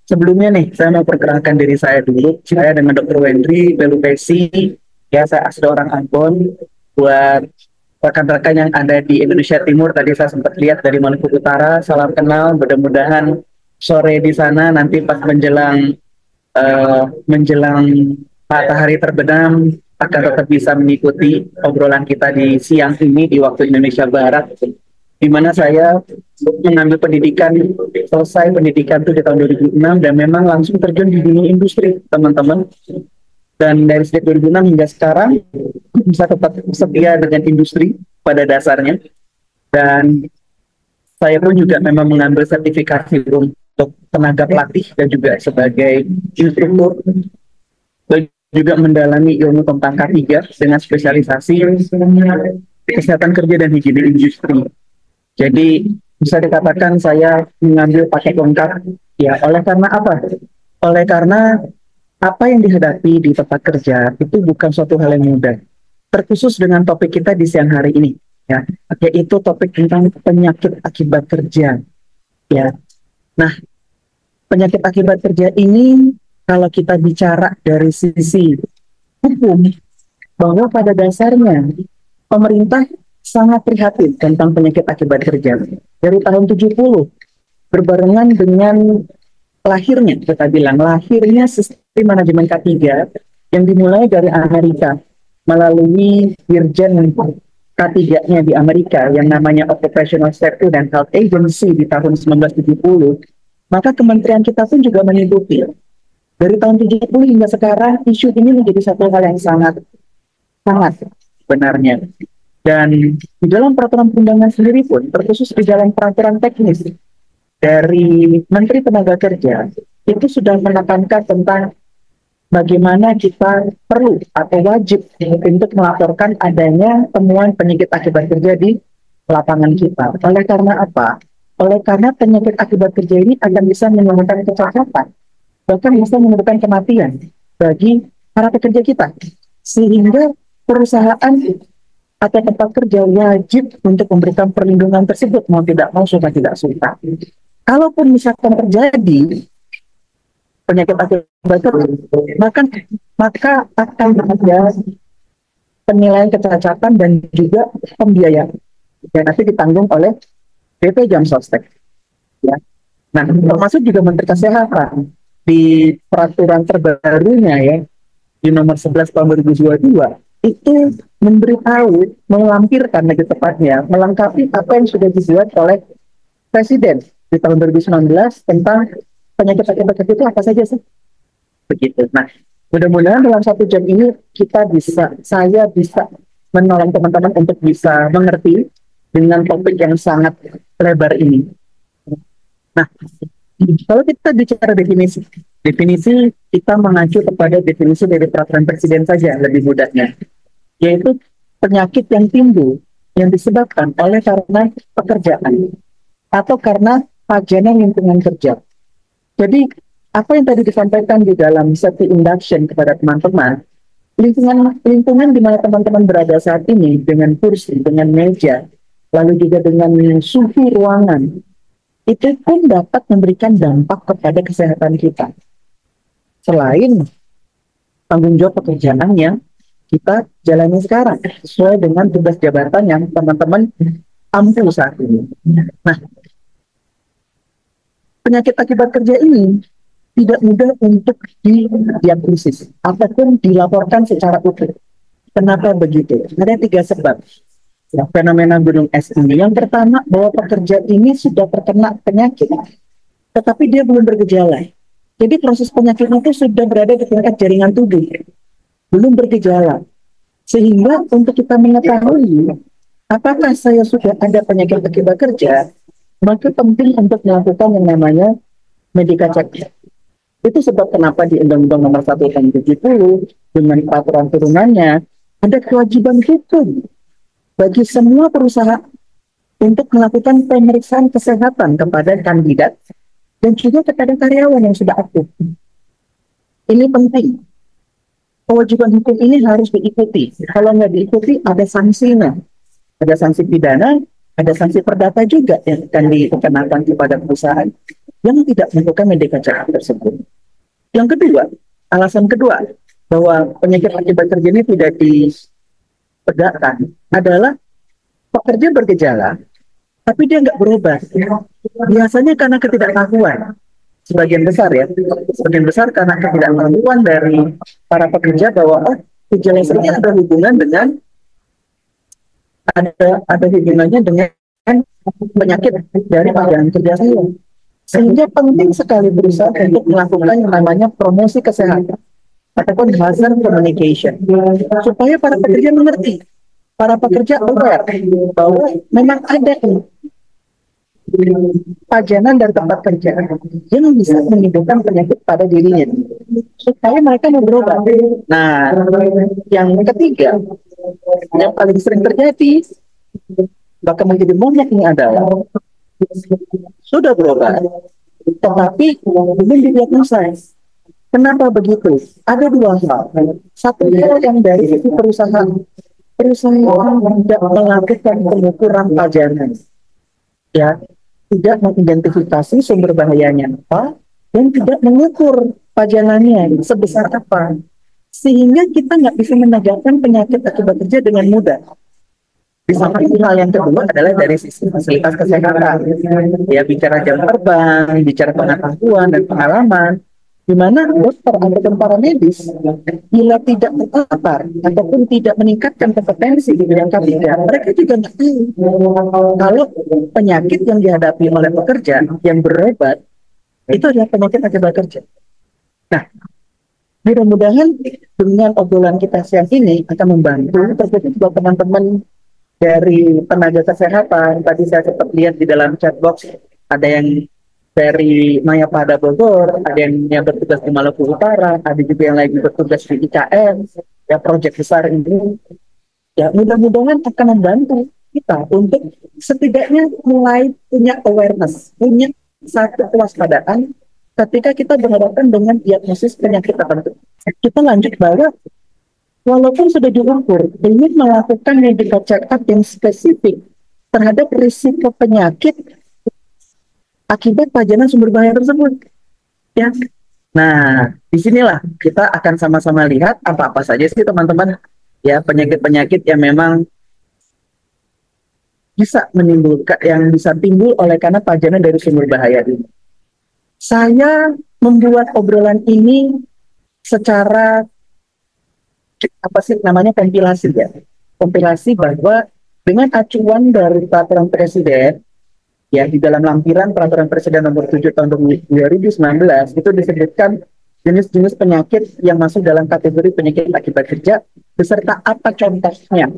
Sebelumnya nih, saya mau perkenalkan diri saya dulu. Saya dengan Dr. Wendri Belupesi. Ya, saya asli orang Ambon. Buat rekan-rekan yang ada di Indonesia Timur, tadi saya sempat lihat dari Maluku Utara. Salam kenal. Mudah-mudahan sore di sana nanti pas menjelang matahari terbenam akan tetap bisa mengikuti obrolan kita di siang ini di waktu Indonesia Barat, di mana saya mengambil pendidikan, selesai pendidikan itu di tahun 2006 dan memang langsung terjun di dunia industri, teman-teman. Dan dari sejak 2006 hingga sekarang bisa tetap setia dengan industri pada dasarnya. Dan saya pun juga memang mengambil sertifikasi untuk tenaga pelatih dan juga sebagai instruktur, dan juga mendalami ilmu tentang K3 dengan spesialisasi kesehatan kerja dan higiene industri. Jadi bisa dikatakan saya mengambil paket lengkap. Ya, oleh karena apa? Oleh karena apa yang dihadapi di tempat kerja itu bukan suatu hal yang mudah. Terkhusus dengan topik kita di siang hari ini, ya, yaitu topik tentang penyakit akibat kerja. Ya, nah, penyakit akibat kerja ini kalau kita bicara dari sisi hukum, bahwa pada dasarnya pemerintah sangat prihatin tentang penyakit akibat kerja. Dari tahun 70, berbarengan dengan lahirnya, kita bilang, lahirnya sistem manajemen K3 yang dimulai dari Amerika melalui Dirjen K3-nya di Amerika yang namanya Occupational Safety and Health Agency di tahun 1970, maka kementerian kita pun juga mengikuti. Dari tahun 70 hingga sekarang, isu ini menjadi satu hal yang sangat sebenarnya. Dan di dalam peraturan perundangan sendiri pun, terkhusus di dalam peraturan teknis dari Menteri Tenaga Kerja, itu sudah menekankan tentang bagaimana kita perlu atau wajib untuk melaporkan adanya temuan penyakit akibat kerja di lapangan kita. Oleh karena apa? Oleh karena penyakit akibat kerja ini akan bisa menyebabkan kecacatan, bahkan bisa menyebabkan kematian bagi para pekerja kita. Sehingga perusahaan atau tempat kerja wajib untuk memberikan perlindungan tersebut, mau tidak mau, suka tidak suka. Kalaupun misalkan terjadi penyakit akibat kerja, maka akan ada penilaian kecacatan dan juga pembiayaan yang nanti ditanggung oleh BP Jam Sostek. Ya. Nah, termasuk juga Menteri Kesehatan di peraturan terbarunya, ya, di nomor 11 tahun 2022, itu memberitahu, melampirkan lebih tepatnya, melengkapi apa yang sudah dibuat oleh Presiden di tahun 2019 tentang penyakit akibat kerja itu apa saja sih? Begitu. Nah, mudah-mudahan dalam 1 jam ini saya bisa menolong teman-teman untuk bisa mengerti dengan topik yang sangat lebar ini. Nah, kalau kita bicara definisi kita mengacu kepada definisi dari peraturan presiden saja lebih mudahnya, yaitu penyakit yang timbul yang disebabkan oleh karena pekerjaan atau karena pajanan lingkungan kerja. Jadi apa yang tadi disampaikan di dalam safety induction kepada teman-teman, lingkungan di mana teman-teman berada saat ini dengan kursi, dengan meja, lalu juga dengan suhu ruangan, itu pun dapat memberikan dampak kepada kesehatan kita. Selain tanggung jawab pekerjaan yang kita jalani sekarang sesuai dengan tugas jabatan yang teman-teman ampuh saat ini. Nah, penyakit akibat kerja ini tidak mudah untuk didiagnosis ataupun dilaporkan secara utuh. Kenapa begitu? Ada 3 sebab. Ya, fenomena gunung es ini. Yang pertama, bahwa pekerja ini sudah terkena penyakit, tetapi dia belum bergejala. Jadi proses penyakit itu sudah berada di tingkat jaringan tubuh, belum bergejala. Sehingga untuk kita mengetahui apakah saya sudah ada penyakit akibat kerja, maka penting untuk melakukan yang namanya medical check. Itu sebab kenapa di Undang-Undang Nomor 1 Tahun 70 dengan peraturan turunannya ada kewajiban hukum bagi semua perusahaan untuk melakukan pemeriksaan kesehatan kepada kandidat dan juga kepada karyawan yang sudah aktif. Ini penting. Kewajiban hukum ini harus diikuti. Kalau nggak diikuti, ada sanksinya. Ada sanksi pidana, ada sanksi perdata juga yang akan dikenakan kepada perusahaan. yang tidak melakukan medical check-up tersebut. Yang kedua, alasan kedua bahwa penyakit akibat kerja ini tidak ditegakkan adalah pekerja bergejala, tapi dia nggak berobat. Biasanya karena ketidaktahuan, sebagian besar karena ketidaktahuan dari para pekerja bahwa gejala ini ada hubungan dengan ada hubungannya dengan penyakit dari panggilan kerja saya. Sehingga penting sekali berusaha untuk melakukan yang namanya promosi kesehatan ataupun hazard communication supaya para pekerja mengerti, para pekerja aware bahwa memang ada pajanan dari tempat kerja yang bisa menimbulkan penyakit pada dirinya supaya mereka mau berobat. Nah, yang ketiga yang paling sering terjadi bahkan menjadi momok ini adalah sudah berobat tetapi belum didiagnosa. Kenapa begitu? Ada dua hal. Satu hal yang dari sisi perusahaan tidak melakukan pengukuran pajanan, ya, tidak mengidentifikasi sumber bahayanya apa, dan tidak mengukur pajanannya sebesar apa, sehingga kita nggak bisa menegakkan penyakit akibat kerja dengan mudah. Di samping hal yang kedua adalah dari sisi fasilitas kesehatan, ya, bicara jam terbang, bicara pengetahuan dan pengalaman, di mana dokter ataupun para medis bila tidak terpapar ataupun tidak meningkatkan kompetensi di bidang K3, mereka juga nggak tahu kalau penyakit yang dihadapi oleh pekerja yang berobat itu adalah penyakit akibat kerja. Nah, mudah-mudahan dengan obrolan kita siang ini akan membantu terkhusus buat teman-teman dari tenaga kesehatan. Tadi saya sempat lihat di dalam chat box ada yang dari Mayapada Bogor, ada yang bertugas di Maluku Utara, ada juga yang lagi bertugas di IKM, ya, proyek besar ini. Ya, mudah-mudahan akan membantu kita untuk setidaknya mulai punya awareness, punya satu kewaspadaan ketika kita berhadapan dengan diagnosis penyakit tertentu. Kita lanjut bahwa walaupun sudah diukur, ingin melakukan medical check-up yang spesifik terhadap risiko penyakit akibat pajanan sumber bahaya tersebut, ya. Nah, disinilah kita akan sama-sama lihat apa-apa saja sih teman-teman, ya, penyakit-penyakit yang memang bisa menimbulkan, yang bisa timbul oleh karena pajanan dari sumber bahaya ini. Saya membuat obrolan ini secara apa sih namanya kompilasi, ya, kompilasi bahwa dengan acuan dari peraturan presiden, ya, di dalam lampiran peraturan presiden nomor 7 tahun 2019 itu disebutkan jenis-jenis penyakit yang masuk dalam kategori penyakit akibat kerja beserta apa contohnya.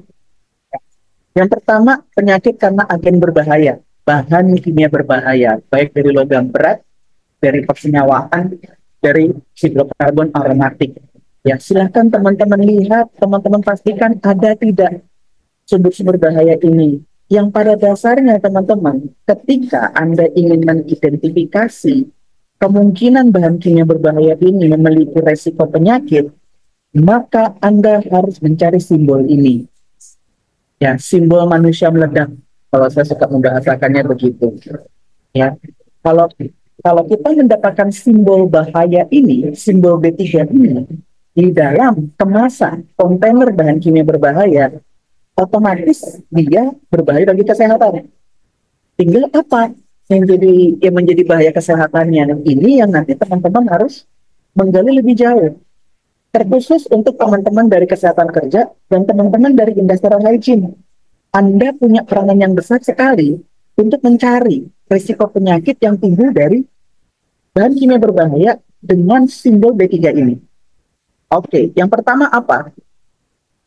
Yang pertama, penyakit karena agen berbahaya, bahan kimia berbahaya, baik dari logam berat, dari persenyawaan, dari hidrokarbon aromatik. Ya, silahkan teman-teman lihat, teman-teman pastikan ada tidak sumber-sumber bahaya ini. Yang pada dasarnya teman-teman, ketika Anda ingin mengidentifikasi kemungkinan bahan kimia berbahaya ini memiliki resiko penyakit, maka Anda harus mencari simbol ini. Ya, simbol manusia meledak, kalau saya suka membahasakannya begitu. Ya, kalau kita mendapatkan simbol bahaya ini, simbol B3 ini, di dalam kemasan kontainer bahan kimia berbahaya, otomatis dia berbahaya bagi kesehatan. Tinggal apa yang menjadi bahaya kesehatannya, ini yang nanti teman-teman harus menggali lebih jauh. Terkhusus untuk teman-teman dari kesehatan kerja dan teman-teman dari industrial hygiene, Anda punya peranan yang besar sekali untuk mencari risiko penyakit yang timbul dari bahan kimia berbahaya dengan simbol B3 ini. Oke, yang pertama apa?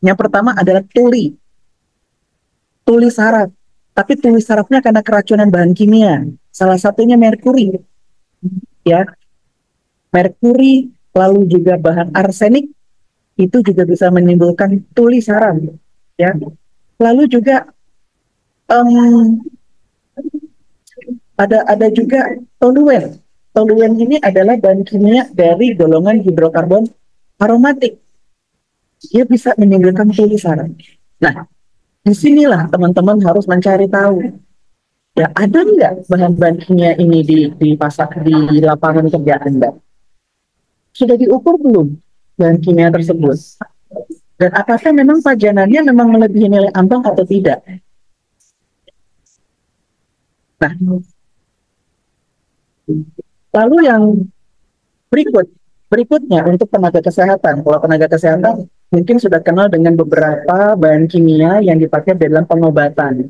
Yang pertama adalah tuli saraf. Tapi tuli sarafnya karena keracunan bahan kimia. Salah satunya merkuri. Ya. Merkuri, lalu juga bahan arsenik, itu juga bisa menimbulkan tuli saraf. Ya. Lalu juga ada juga toluen. Toluen ini adalah bahan kimia dari golongan hidrokarbon aromatik. Dia bisa menimbulkan tuli saraf. Nah, disinilah teman-teman harus mencari tahu. Ya, ada nggak bahan-bahan kimia ini di pasar di lapangan kerja Anda? Sudah diukur belum bahan kimia tersebut? Dan apakah memang pajanannya memang melebihi nilai ambang atau tidak? Nah, lalu yang berikutnya untuk tenaga kesehatan. Kalau tenaga kesehatan mungkin sudah kenal dengan beberapa bahan kimia yang dipakai dalam pengobatan.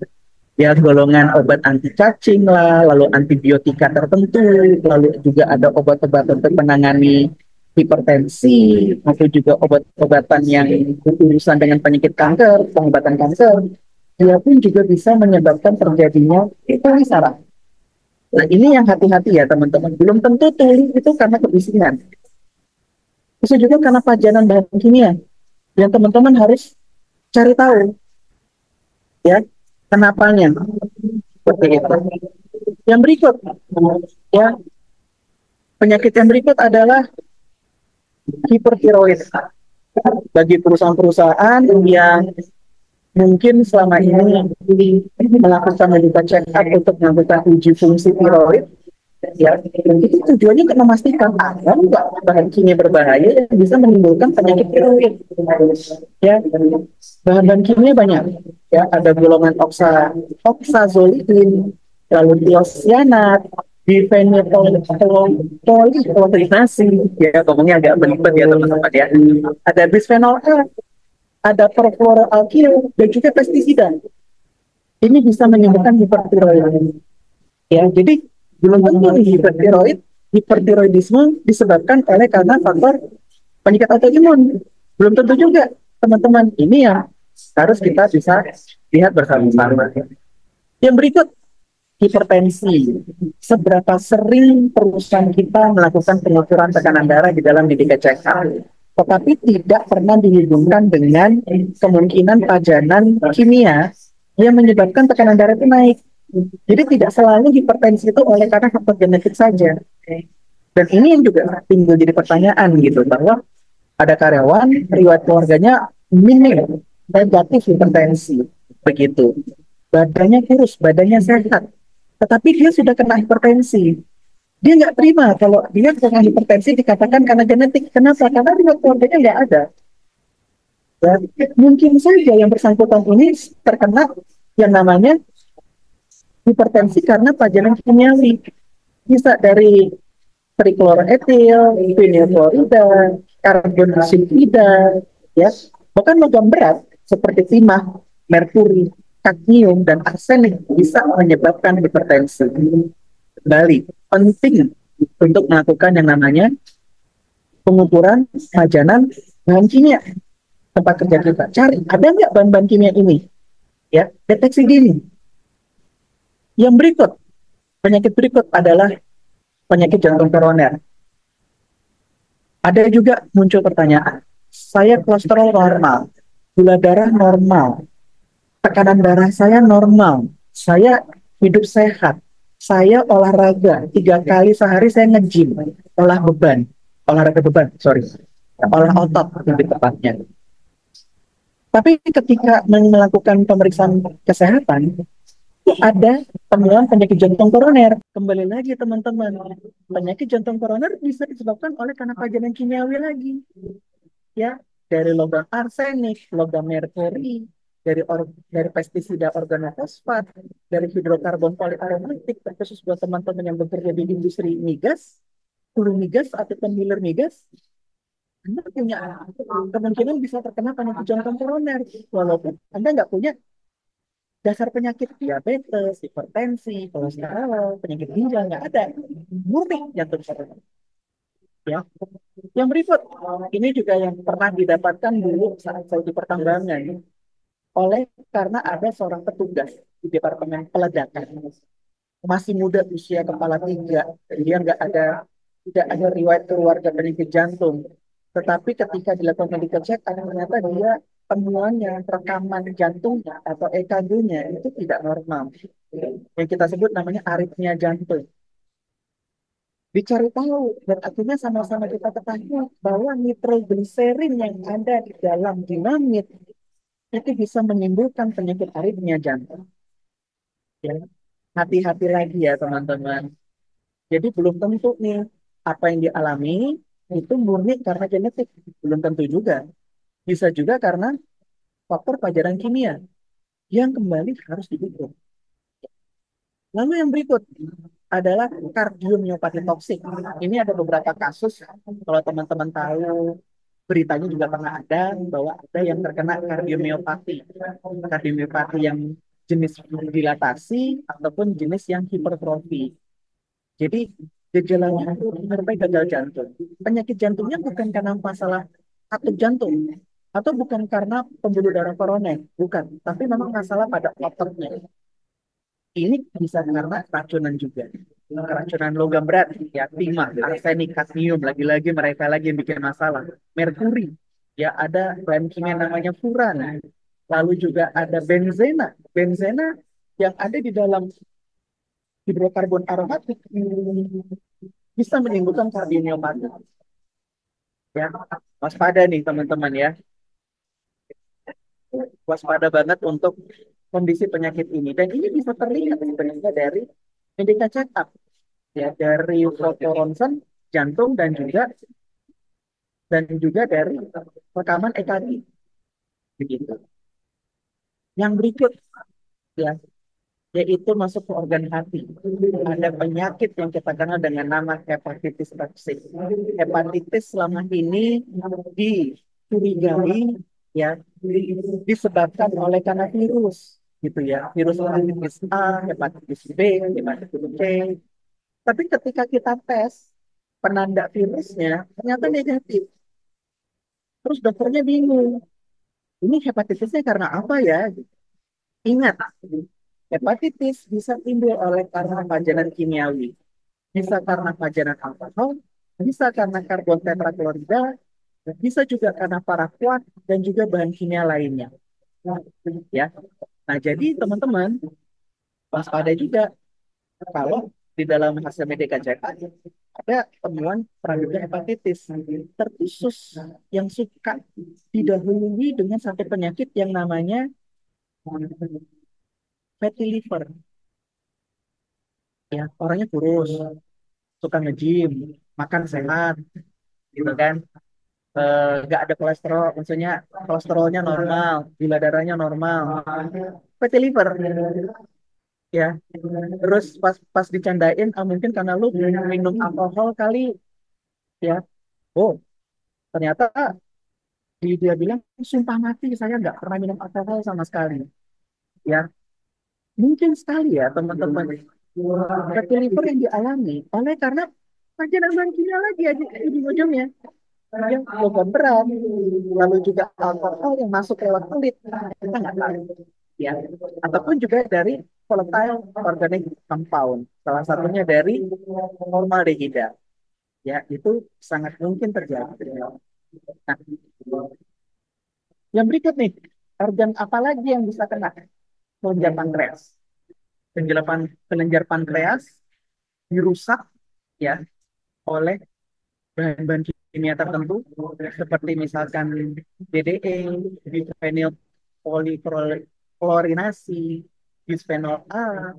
Ya, golongan obat anti cacing lah, lalu antibiotika tertentu, lalu juga ada obat-obatan untuk menangani hipertensi, atau juga obat-obatan yang berurusan dengan penyakit kanker, pengobatan kanker. Dia pun juga bisa menyebabkan terjadinya saraf. Nah, ini yang hati-hati ya teman-teman. Belum tentu tuli itu karena kebisingan. Bisa juga karena pajanan bahan kimia. Yang teman-teman harus cari tahu ya kenapanya. Seperti itu. Yang berikut, ya penyakit yang berikut adalah hipertiroid. Bagi perusahaan-perusahaan yang mungkin selama ini melakukan medical check up untuk melakukan uji fungsi tiroid, ya itu tujuannya untuk memastikan ada nggak bahan kimia berbahaya yang bisa menimbulkan penyakit tiroid. Ya, bahan-bahan kimia banyak. Ya, ada golongan oxazolidin, lalu tiosianat, diphenylpolinasi, ya ngomongnya agak belibet ya teman-teman ya. Ada bisphenol A, ada perfluoroalkyl, dan juga pestisida. Ini bisa menimbulkan hipertiroid. Ya, jadi belum tentu hipertiroidisme disebabkan oleh karena faktor penyakit autoimun. Belum tentu juga, teman-teman. Ini yang harus kita bisa lihat bersama-sama. Yang berikut, hipertensi. Seberapa sering perusahaan kita melakukan pengukuran tekanan darah di dalam medical check-up, tetapi tidak pernah dihubungkan dengan kemungkinan pajanan kimia yang menyebabkan tekanan darah itu naik. Jadi tidak selalu hipertensi itu oleh karena faktor genetik saja. Dan ini yang juga timbul jadi pertanyaan gitu, bahwa ada karyawan riwayat keluarganya minim negatif hipertensi, begitu. Badannya kurus, badannya sehat, tetapi dia sudah kena hipertensi. Dia nggak terima kalau dia kena hipertensi dikatakan karena genetik. Kenapa? Karena riwayat keluarganya nggak ada. Ya, mungkin saja yang bersangkutan ini terkena yang namanya hipertensi karena pajanan kimiawi. Bisa dari trichloroethil, vinylchlorida, karbon sulfida, ya, bahkan logam berat seperti timah, merkuri, kadmium, dan arsenik bisa menyebabkan hipertensi. Kembali, penting untuk melakukan yang namanya pengukuran pajanan bahan kimia tempat kerja kita. Cari, ada nggak bahan-bahan kimia ini? Ya, deteksi dini. Yang berikut, penyakit berikut adalah penyakit jantung koroner. Ada juga muncul pertanyaan, saya kolesterol normal, gula darah normal, tekanan darah saya normal, saya hidup sehat, saya olahraga 3 kali sehari, saya nge-gym, olahraga beban, sorry, olah otot lebih tepatnya. Tapi ketika melakukan pemeriksaan kesehatan, ada temuan penyakit jantung koroner. Kembali lagi teman-teman, penyakit jantung koroner bisa disebabkan oleh karena pajanan kimiawi lagi. Ya, dari logam arsenik, logam merkuri, dari pestisida organofosfat, dari hidrokarbon poliaromatik, terkhusus buat teman-teman yang bekerja di industri migas, hulu migas ataupun hilir migas, Anda punya kemungkinan bisa terkena penyakit jantung koroner, walaupun Anda nggak punya dasar penyakit diabetes, hipertensi, kolesterol, penyakit ginjal, nggak ada. Murni jantung koroner. Ya. Yang berikut, ini juga yang pernah didapatkan dulu saat saya di pertambangan oleh karena ada seorang petugas di departemen peledakan, masih muda, usia kepala tiga, dia tidak ada riwayat keluarga penyakit jantung, tetapi ketika dilakukan medical check up ternyata dia temuannya rekaman jantungnya atau EKG-nya itu tidak normal, yang kita sebut namanya aritmia jantung. Dicari tahu dan akhirnya sama-sama kita ketahui bahwa nitrogliserin yang ada di dalam dinamit itu bisa menimbulkan penyakit aritmia jantung. Ya. hati-hati lagi ya teman-teman. Jadi belum tentu nih apa yang dialami itu murni karena genetik, belum tentu juga. Bisa juga karena faktor pajaran kimia yang kembali harus didukung. Lalu yang berikut adalah kardiomiopati toksik. Ini ada beberapa kasus, kalau teman-teman tahu, beritanya juga pernah ada bahwa ada yang terkena kardiomiopati. Kardiomiopati yang jenis dilatasi ataupun jenis yang hipertrofi. Jadi gejalanya itu menyertai gagal jantung. Penyakit jantungnya bukan karena masalah katup jantung atau bukan karena pembuluh darah koroner, bukan, tapi memang masalah pada ototnya. Ini bisa karena keracunan juga. Keracunan logam berat, ya timah, arsenik, kadmium, lagi-lagi mereka lagi yang bikin masalah. Merkuri, ya ada bahan kimia namanya furan. Lalu juga ada benzena. Benzena yang ada di dalam hidrokarbon aromatik bisa menimbulkan kardiomiopati. Ya, waspada nih teman-teman ya. Waspada banget untuk kondisi penyakit ini. Dan ini bisa terlihat sebenarnya dari medical check up, ya dari foto ronsen jantung dan juga dari rekaman EKG begitu. Yang berikut ya yaitu masuk ke organ hati. Ada penyakit yang kita kenal dengan nama hepatitis toksik. Hepatitis selama ini dicurigai ya disebabkan oleh karena virus gitu ya. Virus hepatitis A, hepatitis B, hepatitis C. Tapi ketika kita tes penanda virusnya ternyata negatif. Terus dokternya bingung. Ini hepatitisnya karena apa ya? Ingat, hepatitis bisa timbul oleh karena pajanan kimiawi, bisa karena pajanan alkohol, bisa karena karbon tetraklorida, bisa juga karena paraquat dan juga bahan kimia lainnya. Ya, nah jadi teman-teman waspada juga kalau di dalam hasil medika check ada temuan praduga hepatitis, terkhusus yang suka didahului dengan satu penyakit yang namanya fatty liver. Ya, orangnya kurus, suka nge-gym, makan sehat, gitu kan. Nggak ada kolesterol, maksudnya kolesterolnya normal, gula darahnya normal. Fatty liver, ya. Terus pas pas dicandain, ah, mungkin karena lu minum alkohol kali, ya. Oh, ternyata dia bilang, sumpah mati saya nggak pernah minum alkohol sama sekali. Ya, mungkin sekali ya teman-teman. Fatty liver yang dialami oleh karena pajanan kimia lagi aja di ujungnya. Yang logam berat, lalu juga alkohol yang masuk lewat kulit, kita nggak tahu. Ya. Ataupun juga dari volatile organic compound, salah satunya dari formaldehida. Ya, itu sangat mungkin terjadi. Nah, yang berikut nih, organ apa lagi yang bisa kena kelenjar pankreas? Kelenjar pankreas dirusak ya oleh bahan-bahan kimia tertentu seperti misalkan DDE, diphenyl poliklorinasi, bisphenol A,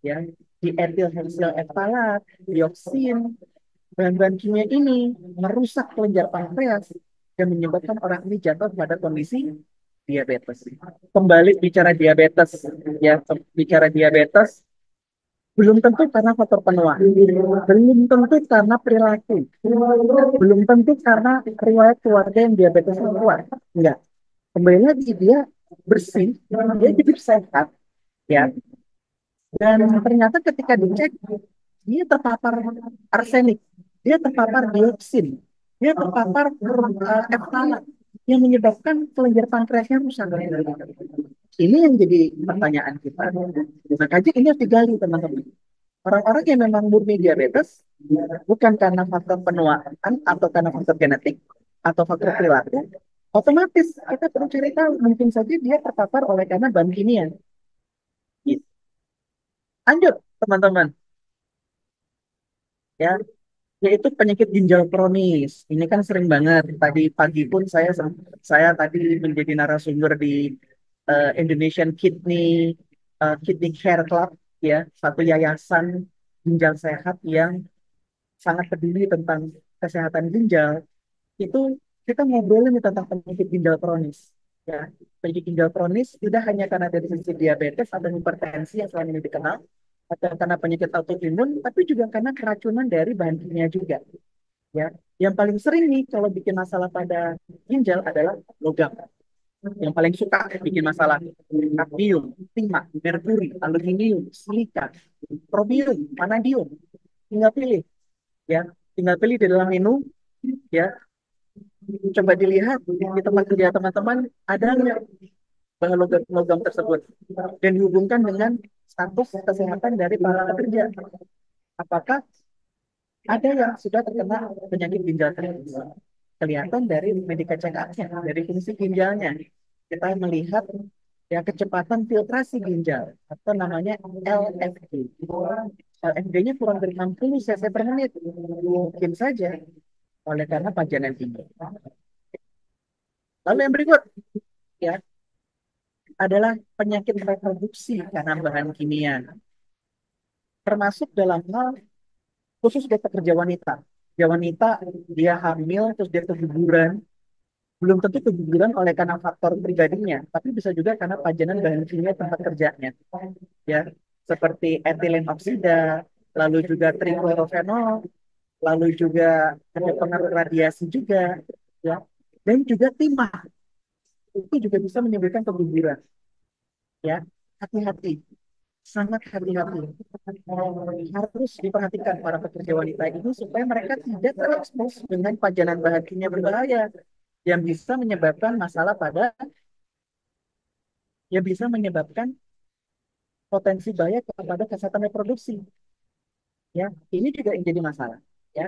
ya, diethyl hexyl eftalat, dioksin. Bahan-bahan kimia ini merusak kelenjar pankreas dan menyebabkan orang ini jatuh pada kondisi diabetes. Kembali bicara diabetes, ya, bicara diabetes, belum tentu karena faktor penuaan, belum tentu karena perilaku, belum tentu karena riwayat keluarga yang diabetes kuat. Enggak. Kembali lagi dia bersih, dia hidup sehat, ya. Dan ternyata ketika dicek, dia terpapar arsenik, dia terpapar dioksin, dia terpapar eftalat yang menyebabkan kelenjar pankreasnya rusak. Ini yang jadi pertanyaan kita. Makanya ini harus digali teman-teman. Orang-orang yang memang murni diabetes bukan karena faktor penuaan atau karena faktor genetik atau faktor perilaku, otomatis kita perlu cari tahu mungkin saja dia terpapar oleh karena bahan kimia. Gitu. Lanjut teman-teman ya, yaitu penyakit ginjal kronis. Ini kan sering banget. Tadi pagi pun saya tadi menjadi narasumber di Indonesian Kidney Care Club. ya, satu yayasan ginjal sehat yang sangat peduli tentang kesehatan ginjal, itu kita ngobrolin nih tentang penyakit ginjal kronis. Ya, penyakit ginjal kronis tidak hanya karena dari sisi diabetes atau hipertensi yang selama ini dikenal, atau karena penyakit autoimun, tapi juga karena keracunan dari bahan kimia juga. Ya, yang paling sering nih kalau bikin masalah pada ginjal adalah logam. Yang paling suka bikin masalah kadmium, timah, merkuri, aluminium, silika, kromium, vanadium. Tinggal pilih, ya. Tinggal pilih di dalam minum, ya. Coba dilihat di tempat kerja teman-teman ada nggak bahan logam tersebut dan dihubungkan dengan status kesehatan dari para pekerja. Apakah ada yang sudah terkena penyakit ginjal kronis? Kelihatan dari medical check-up-nya, dari fungsi ginjalnya. Kita melihat ya kecepatan filtrasi ginjal atau namanya LFG. LFG-nya kurang dari 60 cc per menit. Mungkin saja oleh karena pajanan tinggi. Lalu yang berikut ya adalah penyakit reproduksi karena bahan kimia, termasuk dalam hal khusus untuk pekerja wanita. Ya wanita dia hamil terus dia keguguran, belum tentu keguguran oleh karena faktor pribadinya, tapi bisa juga karena pajanan bahan kimia tempat kerjanya. Ya, seperti etilen oksida, lalu juga trichlorofenol, lalu juga ada pengaruh radiasi juga, ya, dan juga timah itu juga bisa menimbulkan keguguran. Ya, hati-hati, sangat hati-hati. Harus diperhatikan para pekerja wanita ini supaya mereka tidak terekspos dengan pajanan bahan kimia berbahaya yang bisa menyebabkan masalah pada yang bisa menyebabkan potensi bahaya kepada kesehatan reproduksi. Ya, ini juga yang jadi masalah. Ya,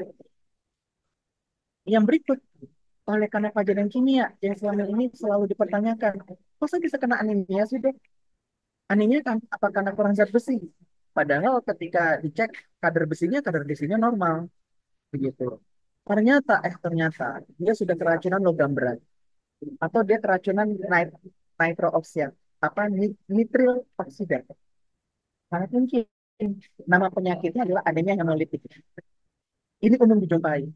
yang berikut oleh karena pajanan kimia yang selama ini selalu dipertanyakan, masa bisa kena anemia sih dok? Anemia kan apa karena kurang zat besi? Padahal ketika dicek kadar besinya normal begitu. Ternyata dia sudah keracunan logam berat atau dia keracunan nitro oxide apa nitril oksida. Sangat mungkin nama penyakitnya adalah anemia hemolitik. Ini umum dijumpai.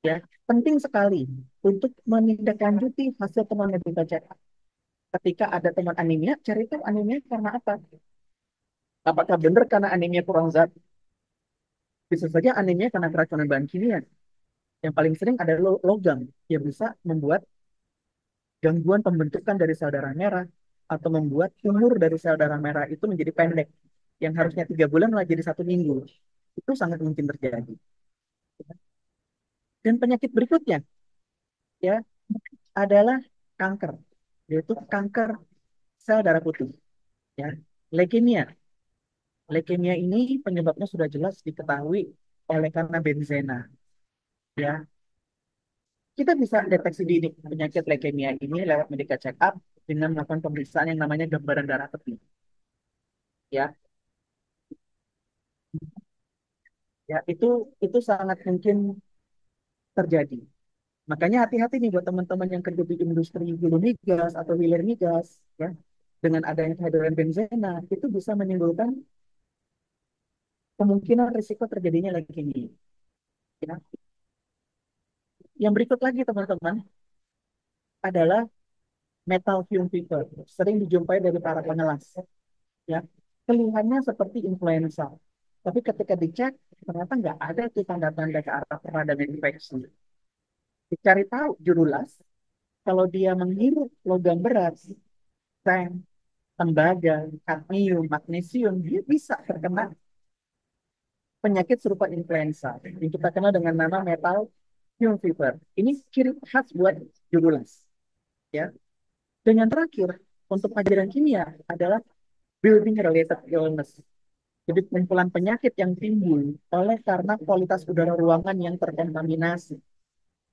Ya, penting sekali untuk menindaklanjuti hasil temuan medical check up. Ketika ada teman anemia, cari tahu anemia karena apa? Apakah benar karena anemia kurang zat? Bisa saja anemia karena keracunan bahan kimia. Yang paling sering ada logam yang bisa membuat gangguan pembentukan dari sel darah merah atau membuat umur dari sel darah merah itu menjadi pendek. Yang harusnya 3 bulan malah jadi 1 minggu. Itu sangat mungkin terjadi. Dan penyakit berikutnya ya adalah kanker, yaitu kanker sel darah putih. Ya, leukemia. Leukemia ini penyebabnya sudah jelas diketahui oleh karena benzena. Ya, kita bisa deteksi dini penyakit leukemia ini lewat medical check up dengan melakukan pemeriksaan yang namanya gambaran darah peti. Ya, ya itu sangat mungkin terjadi. Makanya hati-hati nih buat teman-teman yang kerja di industri hulu migas atau hilir migas, ya, dengan adanya kehadiran benzena itu bisa menimbulkan kemungkinan risiko terjadinya leukemia. Ya. Yang berikut lagi teman-teman adalah metal fume fever, sering dijumpai dari para pengelas. Ya, keluhannya seperti influenza, tapi ketika dicek ternyata nggak ada tuh tanda-tanda ke arah peradan infeksi. Dicari tahu jurulas, kalau dia menghirup logam berat, seng, tembaga, kadmium, magnesium, dia bisa terkena penyakit serupa influenza yang kita kenal dengan nama metal fume fever. Ini ciri khas buat jurulas. Ya. Dan yang terakhir untuk pelajaran kimia adalah building related illness. Jadi kumpulan penyakit yang timbul oleh karena kualitas udara ruangan yang terkontaminasi,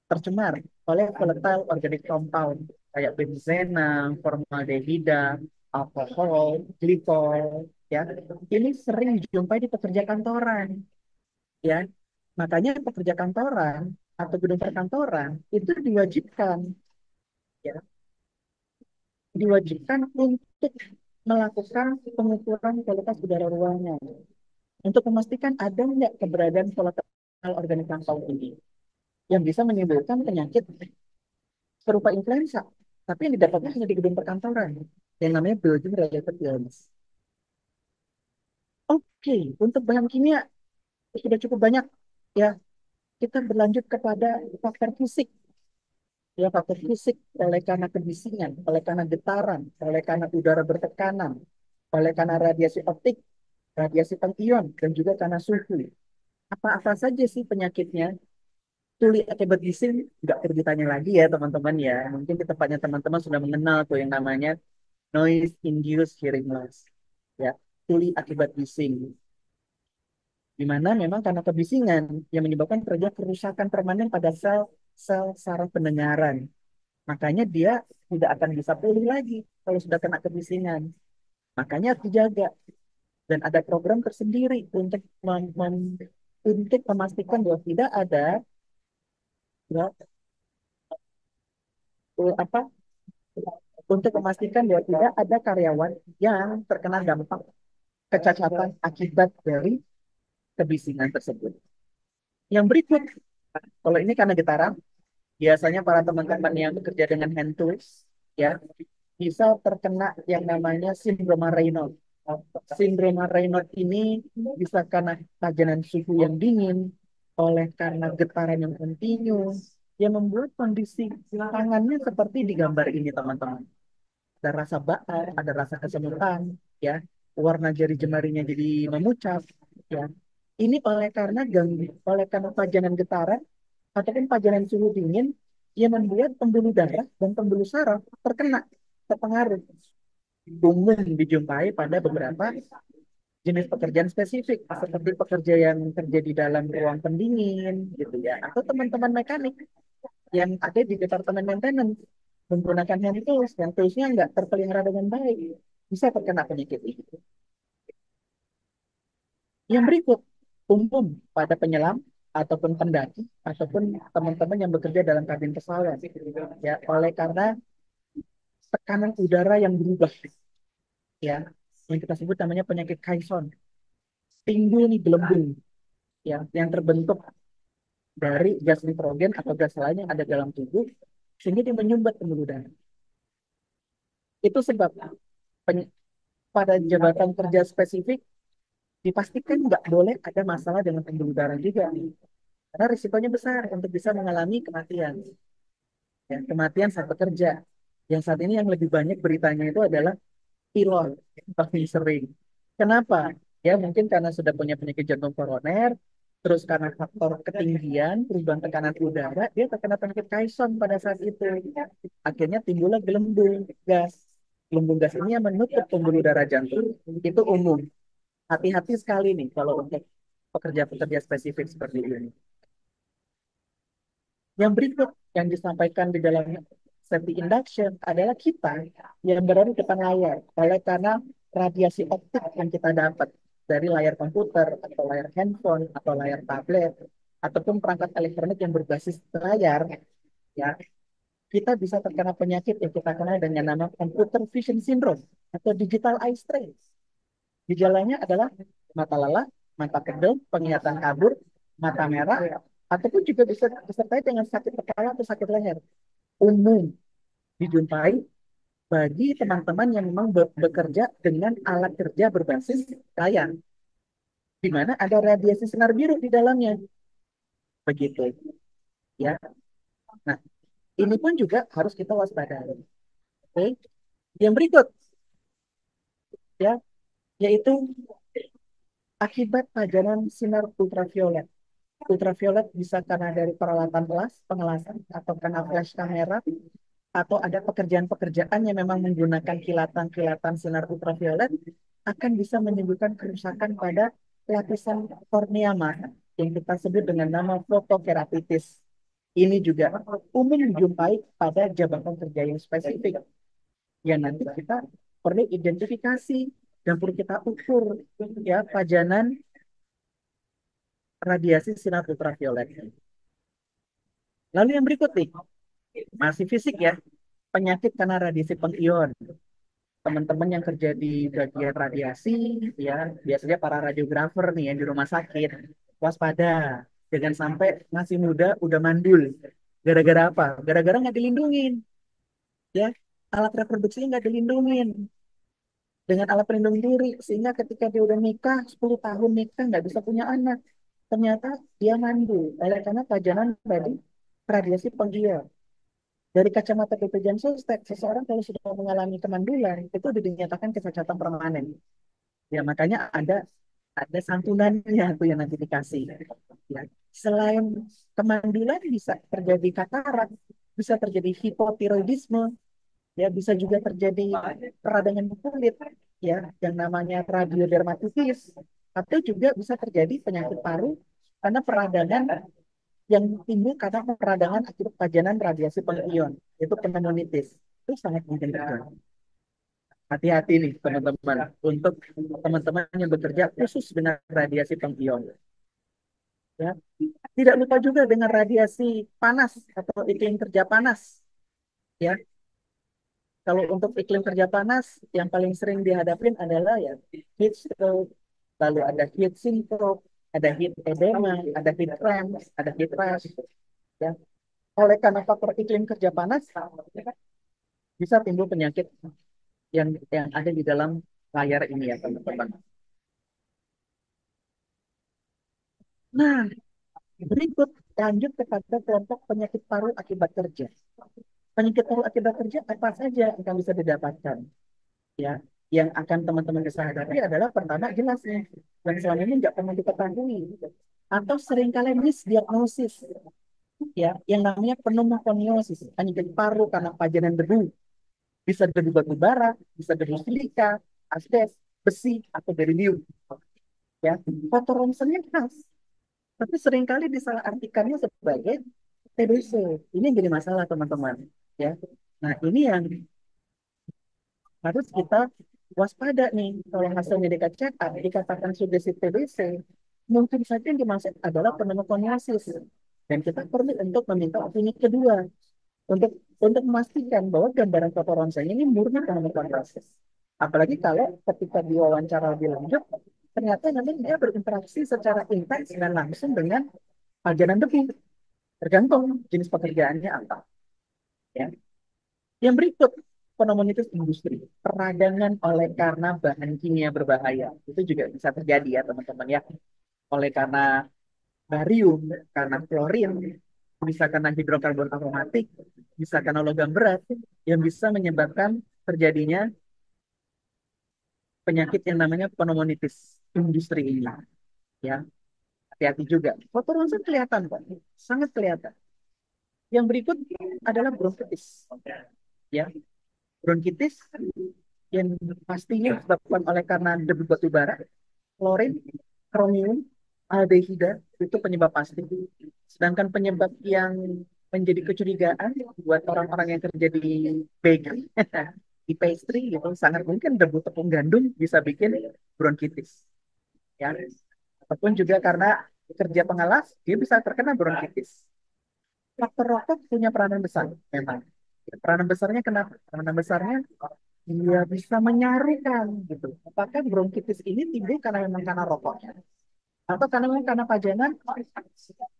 tercemar oleh volatile organic compound kayak benzena, formaldehida, alkohol, glikol, ya. Ini sering dijumpai di pekerja kantoran, ya. Makanya pekerja kantoran atau gedung perkantoran itu diwajibkan, ya, diwajibkan untuk melakukan pengukuran kualitas udara ruangan untuk memastikan ada nggak keberadaan volatile organik compound ini yang bisa menimbulkan penyakit serupa influenza, tapi yang didapatnya hanya di gedung perkantoran yang namanya building related illness. Oke, untuk bahan kimia sudah cukup banyak ya. Kita berlanjut kepada faktor fisik. Ya, faktor fisik oleh karena kebisingan, oleh karena getaran, oleh karena udara bertekanan, oleh karena radiasi optik, radiasi pengion, dan juga karena suhu. Apa-apa saja sih penyakitnya? Tuli akibat bising nggak perlu ditanya lagi ya teman-teman ya. Mungkin di tempatnya teman-teman sudah mengenal tuh yang namanya noise induced hearing loss. Ya, tuli akibat bising. Di mana memang karena kebisingan yang menyebabkan terjadi kerusakan permanen pada sel saraf pendengaran. Makanya dia tidak akan bisa pulih lagi kalau sudah kena kebisingan. Makanya harus dijaga dan ada program tersendiri untuk untuk memastikan bahwa tidak ada ya, apa untuk memastikan bahwa tidak ada karyawan yang terkena dampak kecacatan akibat dari kebisingan tersebut. Yang berikut, kalau ini karena getaran, biasanya para teman-teman yang bekerja dengan hand tools ya bisa terkena yang namanya sindroma Raynaud. Sindroma Raynaud ini bisa karena pajanan suhu yang dingin, oleh karena getaran yang kontinu, yang membuat kondisi tangannya seperti di gambar ini teman-teman. Ada rasa bakar, ada rasa kesemutan, ya, warna jari jemarinya jadi memucat, ya. Ini oleh karena pajanan getaran ataupun pajanan suhu dingin yang membuat pembuluh darah dan pembuluh saraf terpengaruh. Umum dijumpai pada beberapa jenis pekerjaan spesifik seperti pekerja yang kerja di dalam ruang pendingin gitu ya, atau teman-teman mekanik yang ada di departemen maintenance menggunakan hand tools yang toolsnya nggak terpelihara dengan baik bisa terkena penyakit ini. Yang berikut umum pada penyelam ataupun pendaki ataupun teman-teman yang bekerja dalam kabin pesawat ya oleh karena tekanan udara yang berubah ya yang kita sebut namanya penyakit Caisson, timbul nih gelembung ya yang terbentuk dari gas nitrogen atau gas lain yang ada dalam tubuh sehingga dia menyumbat pembuluh darah. Itu sebab pada jabatan kerja spesifik dipastikan nggak boleh ada masalah dengan pembuluh darah juga karena risikonya besar untuk bisa mengalami kematian. Ya, kematian saat bekerja. Yang saat ini yang lebih banyak beritanya itu adalah pilot yang paling sering. Kenapa? Ya mungkin karena sudah punya penyakit jantung koroner, terus karena faktor ketinggian, perubahan tekanan udara, dia terkena penyakit Caisson pada saat itu. Akhirnya timbullah gelembung gas. Gelembung gas ini yang menutup pembuluh darah jantung. Itu umum. Hati-hati sekali nih kalau untuk pekerja-pekerja spesifik seperti ini. Yang berikut yang disampaikan di dalam safety induction adalah kita yang berada di depan layar. Oleh karena radiasi optik yang kita dapat dari layar komputer atau layar handphone atau layar tablet ataupun perangkat elektronik yang berbasis layar, ya kita bisa terkena penyakit yang kita kenal dengan nama computer vision syndrome atau digital eye strain. Gejalanya adalah mata lelah, mata kedel, penglihatan kabur, mata merah, ataupun juga bisa disertai dengan sakit kepala atau sakit leher. Umum dijumpai bagi teman-teman yang memang bekerja dengan alat kerja berbasis layar, di mana ada radiasi sinar biru di dalamnya. Begitu, ya. Nah, ini pun juga harus kita waspadai. Oke. Yang berikut, ya, yaitu akibat pajanan sinar ultraviolet. Ultraviolet bisa karena dari peralatan kelas, pengelasan, atau karena flash kamera, atau ada pekerjaan-pekerjaan yang memang menggunakan kilatan-kilatan sinar ultraviolet, akan bisa menimbulkan kerusakan pada lapisan kornea mata yang kita sebut dengan nama fotokeratitis. Ini juga umum dijumpai pada jabatan kerja yang spesifik, yang nanti kita perlu identifikasi dan perlu kita ukur ya pajanan radiasi sinar ultraviolet. Lalu yang berikut nih, masih fisik ya, penyakit karena radiasi pengion. teman-teman yang kerja di bagian radiasi, ya biasanya para radiografer nih yang di rumah sakit, waspada, jangan sampai masih muda udah mandul. Gara-gara apa? Gara-gara nggak dilindungin, ya alat reproduksinya nggak dilindungin dengan alat pelindung diri, sehingga ketika dia udah nikah 10 tahun nikah nggak bisa punya anak, ternyata dia mandul oleh karena pajanan tadi radiasi penggiat. Dari kacamata BPJS Sostek, seseorang kalau sudah mengalami kemandulan itu sudah dinyatakan kecacatan permanen. Ya makanya ada santunannya tuh yang nanti dikasih. Ya, selain kemandulan bisa terjadi katarak, bisa terjadi hipotiroidisme, ya bisa juga terjadi peradangan kulit, ya yang namanya radiodermatitis, atau juga bisa terjadi penyakit paru karena peradangan yang timbul karena peradangan akibat pajanan radiasi pengion, itu pneumonitis. Itu sangat mungkin terjadi. Hati-hati nih teman-teman untuk teman-teman yang bekerja khusus dengan radiasi pengion. Ya. Tidak lupa juga dengan radiasi panas atau iklim kerja panas. Ya, kalau untuk iklim kerja panas yang paling sering dihadapin adalah ya heat stroke, lalu ada heat syndrome, ada heat edema, ada heat cramps, ada heat rash. Ya. Oleh karena faktor iklim kerja panas, bisa timbul penyakit yang ada di dalam layar ini ya teman-teman. Nah, berikut lanjut kepada kelompok penyakit paru akibat kerja. Penyakit paru akibat kerja apa saja yang bisa didapatkan? Ya, yang akan teman-teman bisa hadapi adalah pertama jelas nih, yang selama ini nggak pernah diketahui atau seringkali misdiagnosis, ya, yang namanya pneumokoniosis, penyakit paru karena pajanan debu, bisa debu batu bara, bisa debu silika, asbes, besi, atau berilium. Ya, foto ronsennya khas, tapi seringkali disalahartikannya sebagai TBC. Ini yang jadi masalah teman-teman. Ya, nah ini yang harus kita waspada nih. Kalau hasilnya dikatakan dikatakan sugesti TBC, mungkin saja yang dimaksud adalah pneumokoniosis. Dan kita perlu untuk meminta opini kedua untuk memastikan bahwa gambaran foto ronsen ini murni pneumokoniosis. Apalagi kalau ketika diwawancara lebih lanjut, ternyata nanti dia berinteraksi secara intens dan langsung dengan pajanan debu. Tergantung jenis pekerjaannya apa. Ya. Yang berikut, pneumonitis industri. Peradangan oleh karena bahan kimia berbahaya. Itu juga bisa terjadi ya teman-teman ya. Oleh karena barium, karena klorin, bisa karena hidrokarbon aromatik, bisa karena logam berat, yang bisa menyebabkan terjadinya penyakit yang namanya pneumonitis industri ini. Ya, hati-hati juga. Foto ronsen kelihatan, Pak. Sangat kelihatan. Yang berikut adalah bronkitis. Ya, bronkitis yang pastinya disebabkan oleh karena debu batu bara, klorin, kromium, aldehida itu penyebab pasti. Sedangkan penyebab yang menjadi kecurigaan buat orang-orang yang kerja di bakery, di pastry gitu, sangat mungkin debu tepung gandum bisa bikin bronkitis. Ya, ataupun juga karena kerja pengalas, dia bisa terkena bronkitis. Faktor rokok punya peranan besar, memang. Peranan besarnya kenapa? Peranan besarnya dia bisa menyarukan gitu. Apakah bronkitis ini timbul karena memang karena rokoknya atau karena memang karena pajanan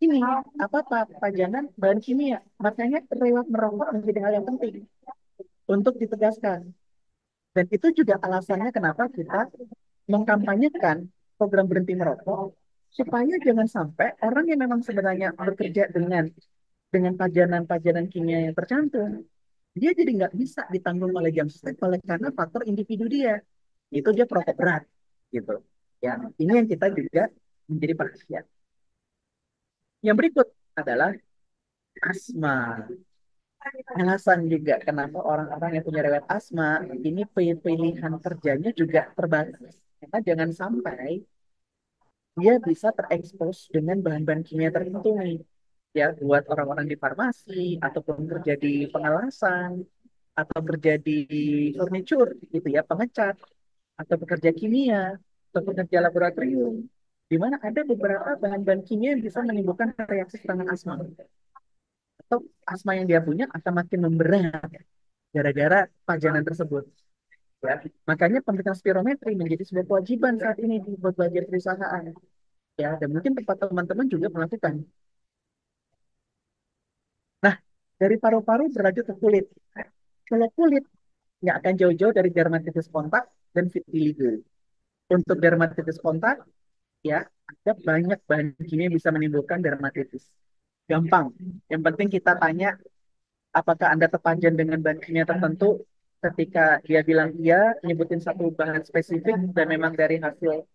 ini apa pajanan bahan kimia? Makanya riwayat merokok menjadi hal yang penting untuk ditegaskan. Dan itu juga alasannya kenapa kita mengkampanyekan program berhenti merokok supaya jangan sampai orang yang memang sebenarnya bekerja dengan pajanan-pajanan kimia yang tercantum, dia jadi nggak bisa ditanggung oleh jam sostek oleh karena faktor individu dia. Itu dia perokok berat, gitu. Ya, ini yang kita juga menjadi perhatian. Yang berikut adalah asma. Alasan juga kenapa orang-orang yang punya riwayat asma ini pilihan kerjanya juga terbatas. Karena jangan sampai dia bisa terekspos dengan bahan-bahan kimia tertentu nih. Ya, buat orang-orang di farmasi ataupun kerja di pengelasan atau kerja di furniture gitu ya, pengecat atau pekerja kimia atau pekerja laboratorium di mana ada beberapa bahan-bahan kimia yang bisa menimbulkan reaksi serangan asma atau asma yang dia punya akan makin memberat gara-gara pajanan tersebut. Ya. Makanya pemeriksaan spirometri menjadi sebuah kewajiban saat ini di berbagai perusahaan. Ya, dan mungkin tempat teman-teman juga melakukan. Nah, dari paru-paru berlanjut ke kulit. Kalau kulit nggak akan jauh-jauh dari dermatitis kontak dan vitiligo. Untuk dermatitis kontak, ya, ada banyak bahan kimia yang bisa menimbulkan dermatitis. Gampang. Yang penting kita tanya apakah Anda terpanjang dengan bahan kimia tertentu. Ketika dia bilang iya, nyebutin satu bahan spesifik dan memang dari hasil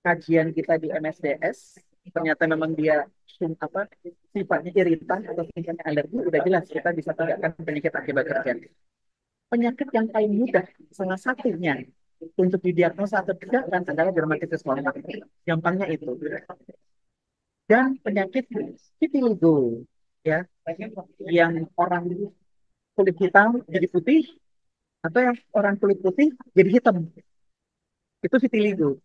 kajian kita di MSDS, ternyata memang dia apa sifatnya iritan atau sifatnya alergi, udah jelas kita bisa tegakkan penyakit akibat kerja. Penyakit yang paling mudah, salah satunya untuk didiagnosa atau tidakkan adalah dermatitis kontak. Gampangnya itu. Dan penyakit vitiligo, ya, yang orang kulit hitam jadi putih atau yang orang kulit putih jadi hitam, itu vitiligo.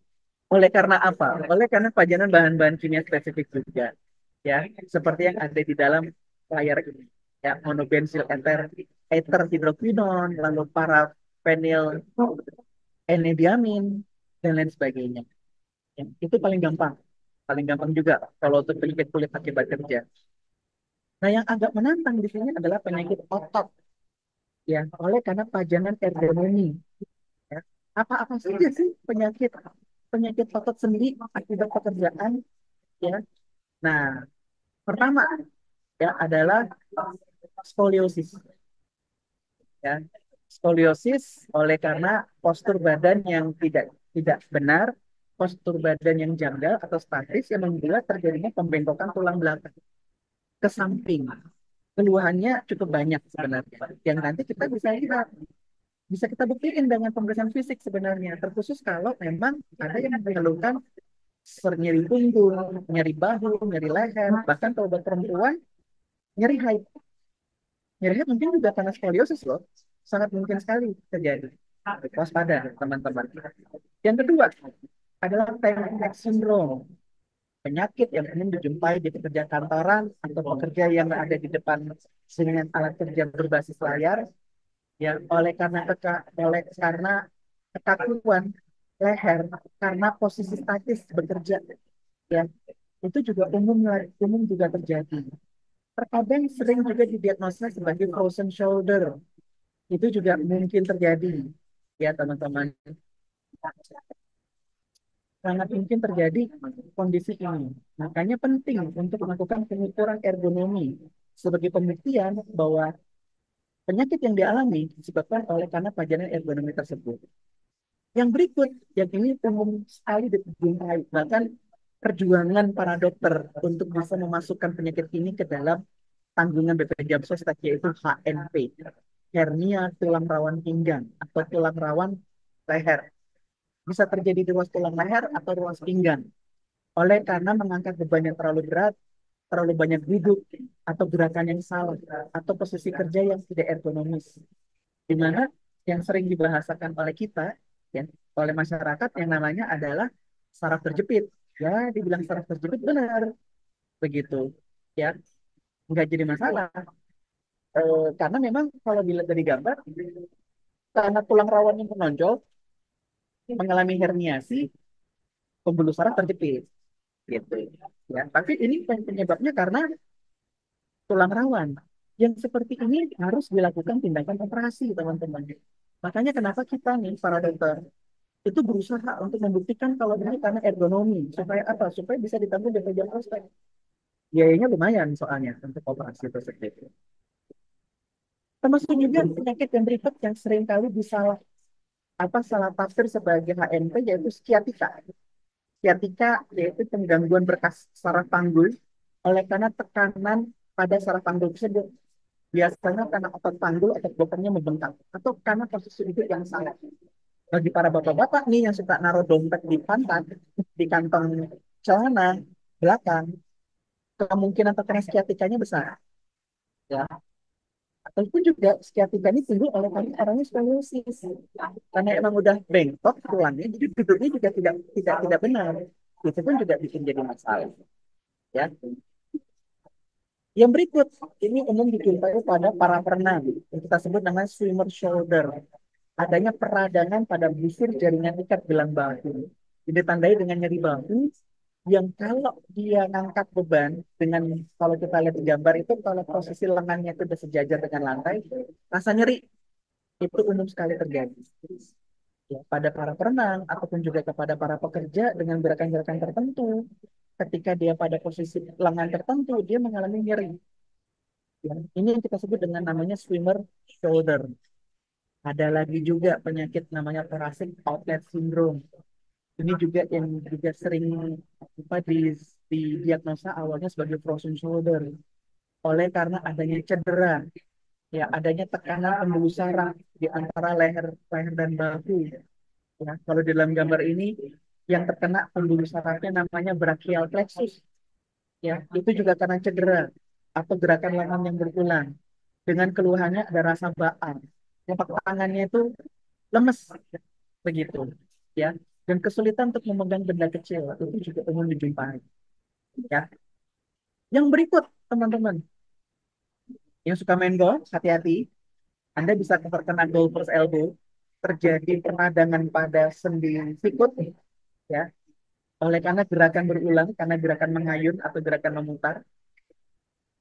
Oleh karena apa? Oleh karena pajanan bahan-bahan kimia spesifik juga, ya, seperti yang ada di dalam layar ini, ya, monobensil ether, ether hidroquinone, lalu parafenil N-diamin, dan lain sebagainya. Ya, itu paling gampang juga kalau untuk penyakit kulit akibat kerja. Nah, yang agak menantang di sini adalah penyakit otot, ya, oleh karena pajanan ergonomi. Ya. Apa-apa saja sih penyakit penyakit otot sendi akibat pekerjaan, ya. Nah, pertama, ya, adalah skoliosis, ya. Skoliosis oleh karena postur badan yang tidak tidak benar, postur badan yang janggal atau statis yang membuat terjadinya pembengkokan tulang belakang ke samping. Keluhannya cukup banyak sebenarnya yang nanti kita bisa kita buktiin dengan pemeriksaan fisik sebenarnya, terkhusus kalau memang ada yang mengeluhkan nyeri punggung, nyeri bahu, nyeri leher, bahkan kalau buat perempuan nyeri haid. Nyeri haid mungkin juga karena skoliosis loh, sangat mungkin sekali terjadi. Waspada teman-teman. Yang kedua adalah T-neck syndrome, penyakit yang umum dijumpai di pekerja kantoran atau pekerja yang ada di depan dengan alat kerja berbasis layar, ya, oleh karena kekakuan leher karena posisi statis bekerja, ya, itu juga umum juga terjadi. Terkadang sering juga didiagnosa sebagai frozen shoulder, itu juga mungkin terjadi, ya teman-teman, sangat mungkin terjadi kondisi ini. Makanya penting untuk melakukan pengukuran ergonomi sebagai pembuktian bahwa penyakit yang dialami disebabkan oleh karena pajanan ergonomi tersebut. Yang berikut, yang ini umum sekali dijumpai, bahkan perjuangan para dokter untuk bisa memasukkan penyakit ini ke dalam tanggungan BPJS Sosial yaitu HNP, hernia tulang rawan pinggang atau tulang rawan leher. Bisa terjadi di ruas tulang leher atau ruas pinggang oleh karena mengangkat beban yang terlalu berat, terlalu banyak duduk, atau gerakan yang salah, atau posisi kerja yang tidak ergonomis. Di mana yang sering dibahasakan oleh kita, ya, oleh masyarakat yang namanya adalah saraf terjepit. Ya, dibilang saraf terjepit benar, begitu. Ya, nggak jadi masalah. Karena memang kalau dilihat dari gambar, karena tulang rawan yang menonjol, mengalami herniasi, pembuluh saraf terjepit. Gitu. Ya, tapi ini penyebabnya karena tulang rawan. Yang seperti ini harus dilakukan tindakan operasi, teman-teman. Makanya kenapa kita nih, para dokter, itu berusaha untuk membuktikan kalau ini karena ergonomi. Supaya apa? Supaya bisa ditanggung BPJS Sosial. Biayanya lumayan soalnya untuk operasi tersebut. Termasuk juga penyakit yang berikut yang sering kali salah tafsir sebagai HNP yaitu sciatica. Sciatica yaitu penggangguan berkas saraf panggul oleh karena tekanan pada saraf panggul tersebut. Biasanya karena otot panggul atau bokongnya membengkak atau karena posisi duduk yang salah. Bagi para bapak-bapak nih yang suka naruh dompet di pantat, di kantong celana belakang, kemungkinan terkena sciaticanya besar. Ya. Ataupun juga sciatica ini timbul oleh karena orangnya skoliosis. Karena emang udah bengkok tulangnya, jadi duduknya juga tidak benar. Itu pun juga bikin jadi masalah. Ya. Yang berikut, ini umum dijumpai pada para perenang, yang kita sebut namanya swimmer shoulder. adanya peradangan pada busur jaringan ikat gelang bahu. Ini ditandai dengan nyeri bahu yang kalau dia ngangkat beban dengan, kalau kita lihat di gambar itu, kalau posisi lengannya itu udah sejajar dengan lantai, rasa nyeri itu umum sekali terjadi. Ya, pada para perenang ataupun juga kepada para pekerja dengan gerakan-gerakan tertentu, ketika dia pada posisi lengan tertentu, dia mengalami nyeri. Ya, ini yang kita sebut dengan namanya swimmer shoulder. Ada lagi juga penyakit namanya thoracic outlet syndrome. Ini juga yang juga sering apa, didiagnosa awalnya sebagai frozen shoulder oleh karena adanya cedera, ya adanya tekanan pembuluh saraf di antara leher leher dan bahu. Ya, kalau di dalam gambar ini yang terkena pembuluh sarafnya namanya brachial plexus. Ya, itu juga karena cedera atau gerakan lengan yang berulang. Dengan keluhannya ada rasa baal. Telapak tangannya itu lemes begitu. Ya, dan kesulitan untuk memegang benda kecil itu juga umum dijumpai. Ya, yang berikut teman-teman yang suka main golf, hati-hati. Anda bisa terkena golfer's elbow, terjadi peradangan pada sendi sikut, ya, oleh karena gerakan berulang, karena gerakan mengayun atau gerakan memutar.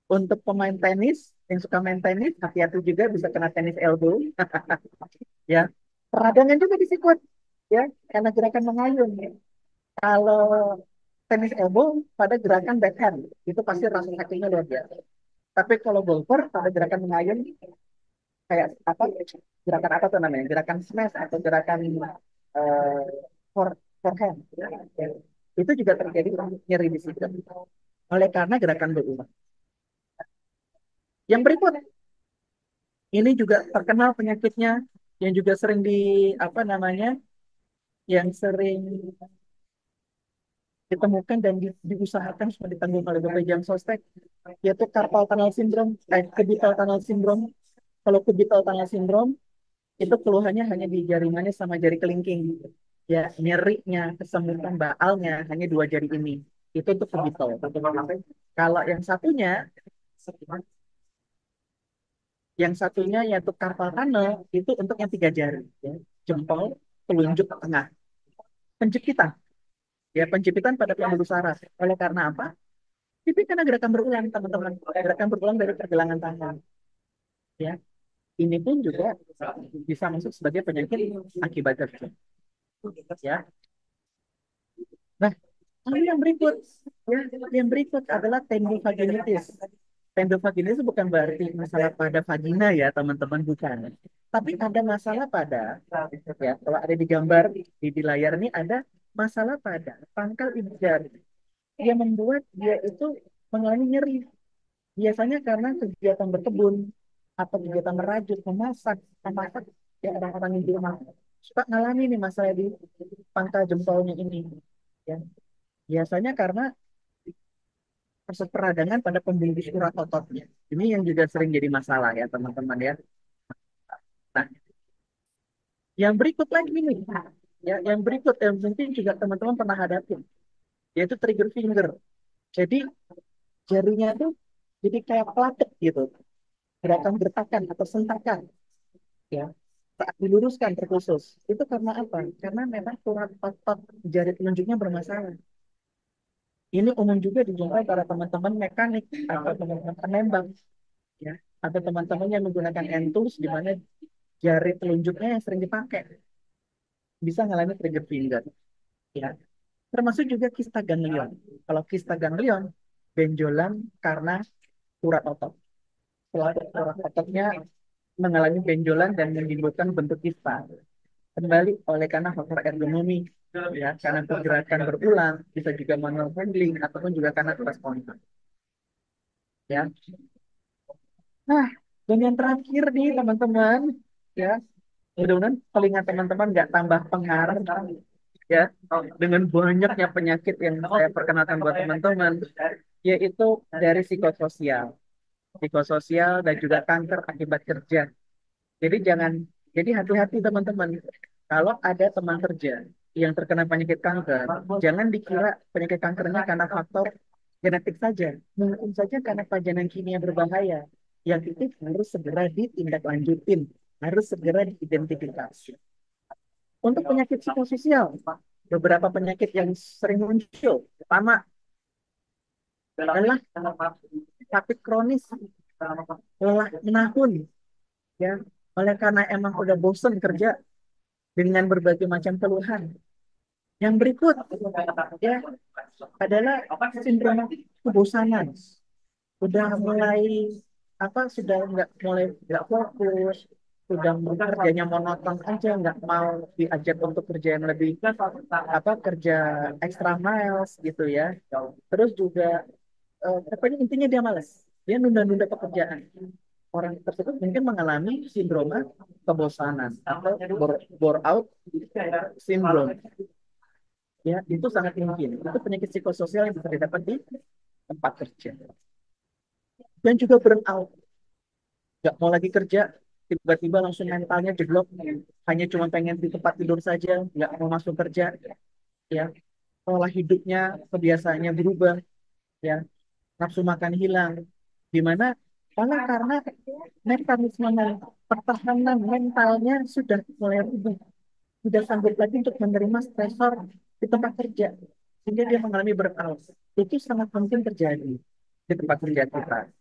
Untuk pemain tenis yang suka main tenis, hati-hati juga bisa kena tenis elbow, ya. Peradangan juga di sikut, ya, karena gerakan mengayun. Kalau tenis elbow pada gerakan backhand, itu pasti rasa sakitnya luar biasa. Tapi kalau golfer pada gerakan mengayun, kayak apa? Gerakan apa tuh namanya? Gerakan smash atau gerakan uh, forehand. Ya. Itu juga terjadi nyeri di situ. Oleh karena gerakan berulang. Yang berikut, ini juga terkenal penyakitnya yang juga sering di apa namanya? Yang sering ditemukan dan diusahakan supaya ditanggung oleh BPJS Sostek, yaitu carpal tunnel syndrome, cubital tunnel syndrome. Kalau cubital tunnel syndrome itu keluhannya hanya di jaringannya sama jari kelingking. Ya, nyerinya, kesemutan baalnya hanya dua jari ini. Itu untuk cubital. Kalau yang satunya yaitu carpal tunnel itu untuk yang tiga jari, ya. Jempol, telunjuk, tengah. Penjepitan, ya penjepitan pada pembuluh saraf. Oleh karena apa? Itu karena gerakan berulang, teman-teman. Gerakan berulang dari pergelangan tangan. Ya, ini pun juga bisa masuk sebagai penyakit akibat kerja. Ya. Nah, lalu yang berikut adalah tendinophagitis. Tendinophagitis itu bukan berarti masalah pada vagina ya, teman-teman, bukan. Tapi ada masalah pada, ya, kalau ada di gambar di layar ini ada masalah pada pangkal ibu jari yang membuat dia itu mengalami nyeri. Biasanya karena kegiatan berkebun atau kegiatan merajut, memasak ya orang-orang yang di rumah suka ngalami nih masalah di pangkal jempolnya ini. Ya, biasanya karena proses peradangan pada pembuluh urat ototnya. Ini yang juga sering jadi masalah ya teman-teman ya. Nah, yang berikut lagi nih, ya, yang berikut yang mungkin juga teman-teman pernah hadapi, yaitu trigger finger. Jadi jarinya tuh jadi kayak pelatek gitu, gerakan gertakan atau sentakan, ya, saat diluruskan terkhusus. Itu karena apa? Karena memang urat otot jari telunjuknya bermasalah. Ini umum juga dijumpai para teman-teman mekanik atau teman-teman penembak, ya, atau teman-teman yang menggunakan hand tools di mana jari telunjuknya yang sering dipakai bisa mengalami trigger finger, ya. Termasuk juga kista ganglion. Kalau kista ganglion, benjolan karena urat otot. Setelah urat ototnya mengalami benjolan dan menimbulkan bentuk kista. Kembali oleh karena faktor ergonomi, ya, karena pergerakan berulang, bisa juga manual handling ataupun juga karena keras kontak, ya. Nah, dan yang terakhir nih teman-teman, ya, mudah-mudahan telinga teman-teman nggak tambah pengaruh, ya, dengan banyaknya penyakit yang saya perkenalkan buat teman-teman, yaitu dari psikososial dan juga kanker akibat kerja. Jadi jadi hati-hati teman-teman. Kalau ada teman kerja yang terkena penyakit kanker, jangan dikira penyakit kankernya karena faktor genetik saja. Mungkin saja karena pajanan kimia berbahaya. Yang itu harus segera ditindaklanjutin. harus segera diidentifikasi. Untuk penyakit psikososial, beberapa penyakit yang sering muncul. Pertama adalah sakit kronis, lelah menahun, ya, oleh karena emang udah bosen kerja dengan berbagai macam keluhan. Yang berikut, ya, adalah sindrom kebosanan. Udah mulai sudah nggak mulai nggak fokus, sudah kerjanya monoton aja, nggak mau diajak untuk kerja yang lebih kerja extra miles gitu ya. Terus juga pokoknya intinya dia malas, dia nunda-nunda pekerjaan. Orang tersebut mungkin mengalami sindroma kebosanan atau bore out syndrome. Ya, itu sangat mungkin. Itu penyakit psikososial yang bisa didapat di tempat kerja. Dan juga burnout, nggak mau lagi kerja, tiba-tiba langsung mentalnya jeblok, hanya cuma pengen di tempat tidur saja, nggak mau masuk kerja, ya, pola hidupnya, kebiasaannya berubah, ya, nafsu makan hilang, di mana malah karena mekanisme pertahanan mentalnya sudah mulai berubah, tidak sanggup lagi untuk menerima stresor di tempat kerja, sehingga dia mengalami burnout. Itu sangat mungkin terjadi di tempat kerja kita,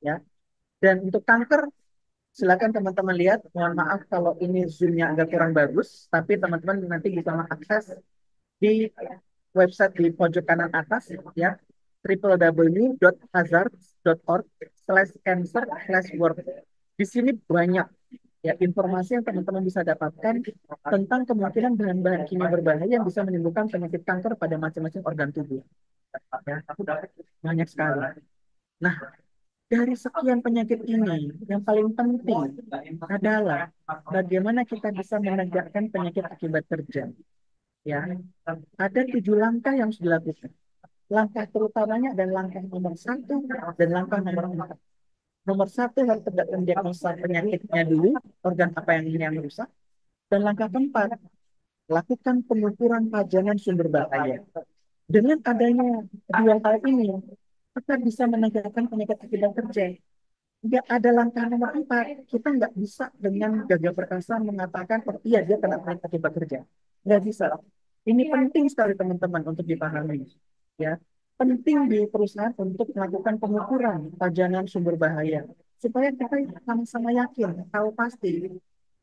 ya. Dan untuk kanker, silakan teman-teman lihat. Mohon maaf kalau ini zoom-nya agak kurang bagus, tapi teman-teman nanti bisa mengakses di website di pojok kanan atas, ya, www.hazards.org/cancer/work. Di sini banyak, ya, informasi yang teman-teman bisa dapatkan tentang kemungkinan bahan-bahan kimia berbahaya yang bisa menimbulkan penyakit kanker pada masing-masing organ tubuh. Ya, banyak sekali. Nah, dari sekian penyakit ini, yang paling penting adalah bagaimana kita bisa menegakkan penyakit akibat kerja. Ya, ada 7 langkah yang harus dilakukan. Langkah terutamanya dan langkah nomor 1 dan langkah nomor 4. Nomor 1 harus tegakkan diagnosa penyakitnya dulu, organ apa yang rusak. Dan langkah keempat, lakukan pengukuran pajangan sumber bahaya. Dengan adanya dua hal ini, kita bisa menegakkan penyakit akibat kerja. Nggak ada langkah nomor 4. Kita nggak bisa dengan gagah perkasa mengatakan, oh iya dia kena penyakit akibat kerja. Nggak bisa. Ini penting sekali teman-teman untuk dipahami. Ya, penting di perusahaan untuk melakukan pengukuran pajangan sumber bahaya supaya kita sama-sama yakin, tahu pasti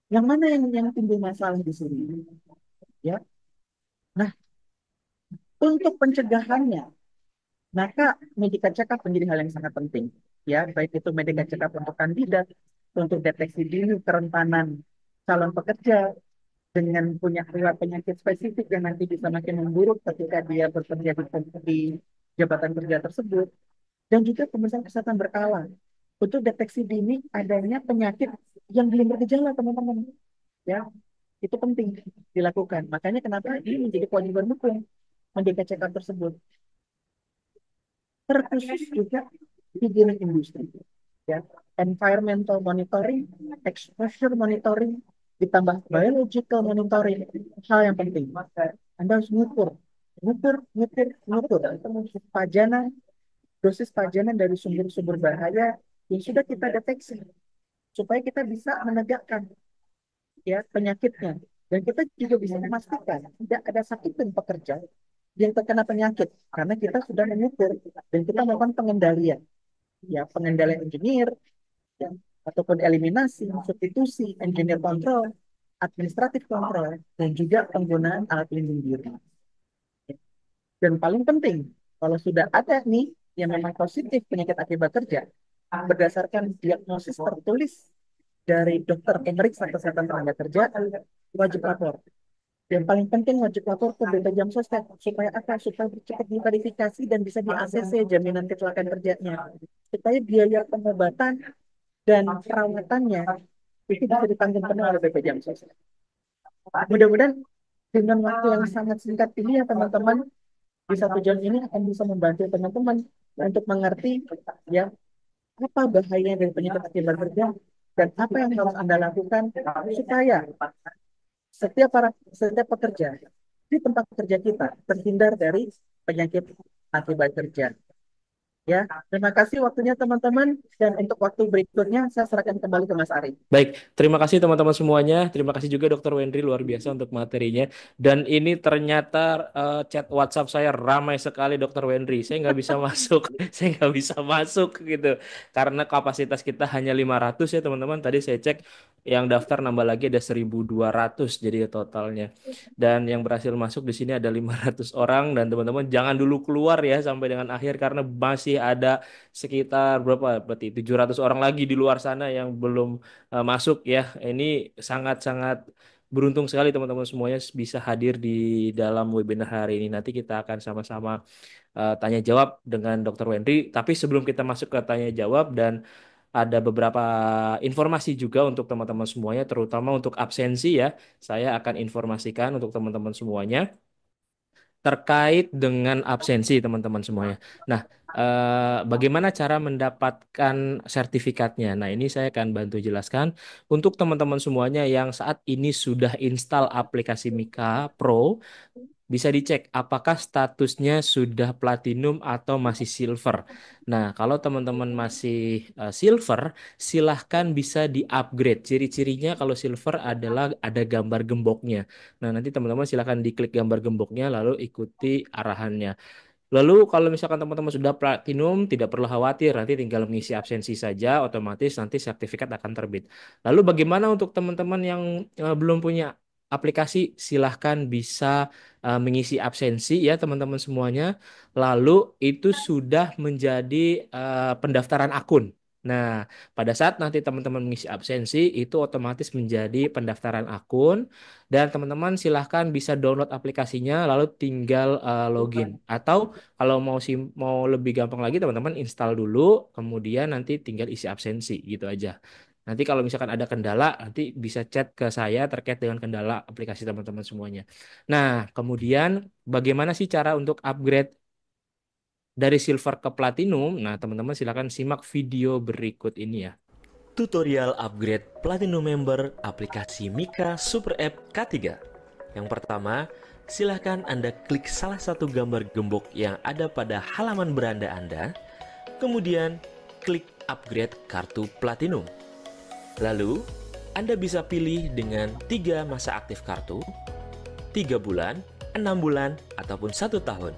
yang mana yang timbul masalah di sini. Ya, nah, untuk pencegahannya, maka medical check-up menjadi hal yang sangat penting. Ya, baik itu medical check-up untuk kandidat, untuk deteksi dini kerentanan calon pekerja dengan punya riwayat penyakit spesifik yang nanti bisa makin memburuk ketika dia bekerja di jabatan kerja tersebut, dan juga pemeriksaan kesehatan berkala untuk deteksi dini adanya penyakit yang belum bergejala, teman-teman. Ya, itu penting dilakukan. Makanya kenapa ini menjadi kewajiban hukum medical check-up tersebut. Terkhusus juga di bidang industri, ya, environmental monitoring, exposure monitoring, ditambah biological monitoring, hal yang penting. Anda harus ngukur pajanan, dosis pajanan dari sumber-sumber bahaya yang sudah kita deteksi, supaya kita bisa menegakkan, ya, penyakitnya, dan kita juga bisa memastikan tidak ada satupun pekerja yang terkena penyakit karena kita sudah mengukur dan kita melakukan pengendalian, ya, pengendalian engineer, ya, ataupun eliminasi, substitusi, engineer control, administratif control, dan juga penggunaan alat pelindung diri. Dan paling penting, kalau sudah ada nih yang memang positif penyakit akibat kerja, berdasarkan diagnosis tertulis dari dokter pemeriksa kesehatan tenaga kerja, wajib lapor. Yang paling penting wajib lapor ke BPJS Sosial supaya apa? Supaya cepat diverifikasi dan bisa di ACC jaminan kecelakaan kerjanya. Supaya biaya pengobatan dan perawatannya itu bisa ditanggung penuh oleh BPJS Sosial. Mudah-mudahan dengan waktu yang sangat singkat ini ya teman-teman, di 1 jam ini akan bisa membantu teman-teman untuk mengerti, ya, apa bahaya dari penyakit akibat kerja dan apa yang harus Anda lakukan supaya setiap pekerja di tempat kerja kita terhindar dari penyakit akibat kerja. Ya, terima kasih waktunya teman-teman. Dan untuk waktu berikutnya, saya serahkan kembali ke Mas Ari. Baik, terima kasih teman-teman semuanya. Terima kasih juga Dokter Wendri luar biasa untuk materinya. Dan ini ternyata chat WhatsApp saya ramai sekali Dokter Wendri. Saya nggak bisa masuk, saya nggak bisa masuk gitu. Karena kapasitas kita hanya 500 ya teman-teman. Tadi saya cek yang daftar nambah lagi ada 1.200 jadi totalnya. Dan yang berhasil masuk di sini ada 500 orang dan teman-teman jangan dulu keluar ya sampai dengan akhir karena masih ada sekitar berapa berarti 700 orang lagi di luar sana yang belum masuk ya. Ini sangat-sangat beruntung sekali teman-teman semuanya bisa hadir di dalam webinar hari ini. Nanti kita akan sama-sama tanya jawab dengan Dr. Wendri. Tapi sebelum kita masuk ke tanya jawab dan ada beberapa informasi juga untuk teman-teman semuanya, terutama untuk absensi ya. Saya akan informasikan untuk teman-teman semuanya terkait dengan absensi teman-teman semuanya. Nah, bagaimana cara mendapatkan sertifikatnya? Nah, ini saya akan bantu jelaskan untuk teman-teman semuanya yang saat ini sudah install aplikasi Mika Pro. Bisa dicek apakah statusnya sudah platinum atau masih silver. Nah, kalau teman-teman masih silver, silahkan bisa di-upgrade. Ciri-cirinya kalau silver adalah ada gambar gemboknya. Nah, nanti teman-teman silahkan diklik gambar gemboknya lalu ikuti arahannya. Lalu kalau misalkan teman-teman sudah platinum, tidak perlu khawatir, nanti tinggal mengisi absensi saja, otomatis nanti sertifikat akan terbit. Lalu bagaimana untuk teman-teman yang belum punya aplikasi, silahkan bisa mengisi absensi ya teman-teman semuanya. Lalu itu sudah menjadi pendaftaran akun. Nah, pada saat nanti teman-teman mengisi absensi, itu otomatis menjadi pendaftaran akun, dan teman-teman silahkan bisa download aplikasinya, lalu tinggal login. Atau kalau mau lebih gampang lagi teman-teman install dulu, kemudian nanti tinggal isi absensi gitu aja. Nanti kalau misalkan ada kendala, nanti bisa chat ke saya terkait dengan kendala aplikasi teman-teman semuanya. Nah, kemudian bagaimana sih cara untuk upgrade dari silver ke platinum? Nah, teman-teman silakan simak video berikut ini ya. Tutorial upgrade Platinum Member aplikasi Mika Super App K3. Yang pertama, silahkan Anda klik salah satu gambar gembok yang ada pada halaman beranda Anda, kemudian klik upgrade kartu Platinum. Lalu, Anda bisa pilih dengan 3 masa aktif kartu, 3 bulan, 6 bulan, ataupun 1 tahun.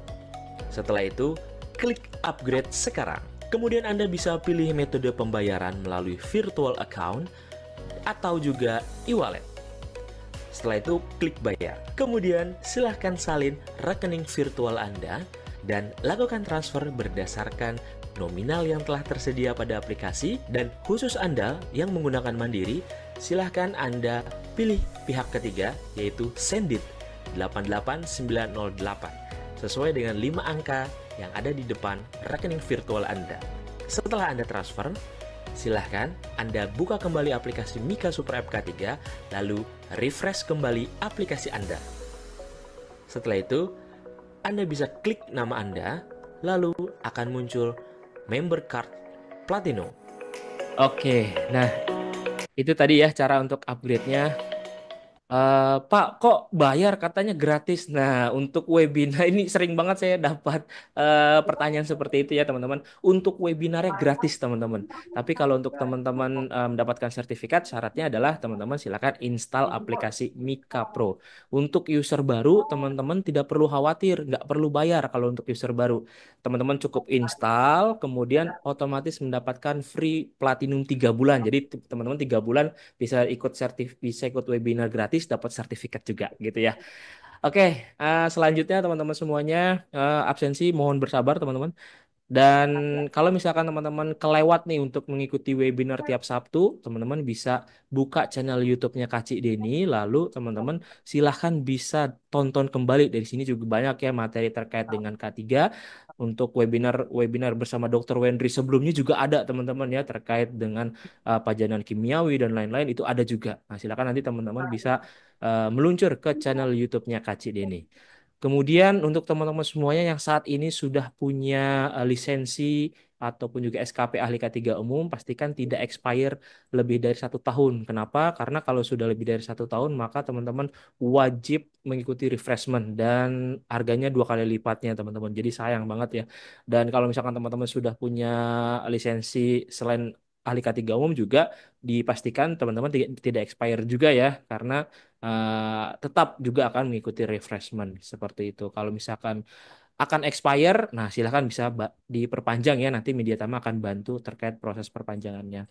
Setelah itu, klik upgrade sekarang. Kemudian Anda bisa pilih metode pembayaran melalui virtual account atau juga e-wallet. Setelah itu, klik bayar. Kemudian, silahkan salin rekening virtual Anda dan lakukan transfer berdasarkan nominal yang telah tersedia pada aplikasi. Dan khusus Anda yang menggunakan Mandiri, silahkan Anda pilih pihak ketiga, yaitu Sendit 88908 sesuai dengan 5 angka yang ada di depan rekening virtual Anda. Setelah Anda transfer, silahkan Anda buka kembali aplikasi Mika Super App K3, lalu refresh kembali aplikasi Anda. Setelah itu, Anda bisa klik nama Anda, lalu akan muncul member card Platinum. Oke, nah itu tadi ya cara untuk upgrade-nya. Pak, kok bayar katanya gratis? Nah, untuk webinar ini sering banget saya dapat pertanyaan seperti itu ya, teman-teman. Untuk webinarnya gratis, teman-teman. Tapi kalau untuk teman-teman mendapatkan sertifikat, syaratnya adalah teman-teman silakan install aplikasi Mika Pro. Untuk user baru, teman-teman tidak perlu khawatir, nggak perlu bayar kalau untuk user baru. Teman-teman cukup install, kemudian otomatis mendapatkan free platinum 3 bulan. Jadi teman-teman 3 bulan bisa ikut webinar gratis dapat sertifikat juga gitu ya. Oke, selanjutnya teman-teman semuanya absensi mohon bersabar teman-teman. Dan kalau misalkan teman-teman kelewat nih untuk mengikuti webinar tiap Sabtu, teman-teman bisa buka channel YouTube-nya Kak Cik Deni, lalu teman-teman silahkan bisa tonton kembali. Dari sini juga banyak ya materi terkait dengan K3. Untuk webinar bersama Dr. Wendri sebelumnya juga ada teman-teman ya terkait dengan pajanan kimiawi dan lain-lain itu ada juga. Nah, silakan nanti teman-teman bisa meluncur ke channel YouTube-nya Kak Cik Deni. Kemudian untuk teman-teman semuanya yang saat ini sudah punya lisensi ataupun juga SKP ahli K3 umum, pastikan tidak expire lebih dari 1 tahun. Kenapa? Karena kalau sudah lebih dari 1 tahun, maka teman-teman wajib mengikuti refreshment dan harganya 2 kali lipatnya, teman-teman. Jadi sayang banget ya. Dan kalau misalkan teman-teman sudah punya lisensi selain ahli K3 umum juga, dipastikan teman-teman tidak expire juga ya, karena tetap juga akan mengikuti refreshment seperti itu. Kalau misalkan akan expire, nah silahkan bisa diperpanjang ya. Nanti Mediatama akan bantu terkait proses perpanjangannya.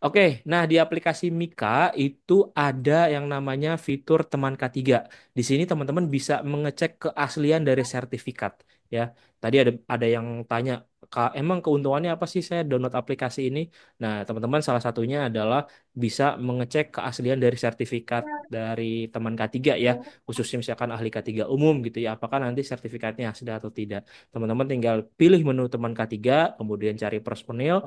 Oke, nah di aplikasi Mika itu ada yang namanya fitur teman K3. Di sini teman-teman bisa mengecek keaslian dari sertifikat ya. Tadi ada yang tanya, "Kak, emang keuntungannya apa sih saya download aplikasi ini?" Nah, teman-teman salah satunya adalah bisa mengecek keaslian dari sertifikat dari teman K3 ya, khususnya misalkan ahli K3 umum gitu ya. Apakah nanti sertifikatnya asli atau tidak? Teman-teman tinggal pilih menu teman K3, kemudian cari personil,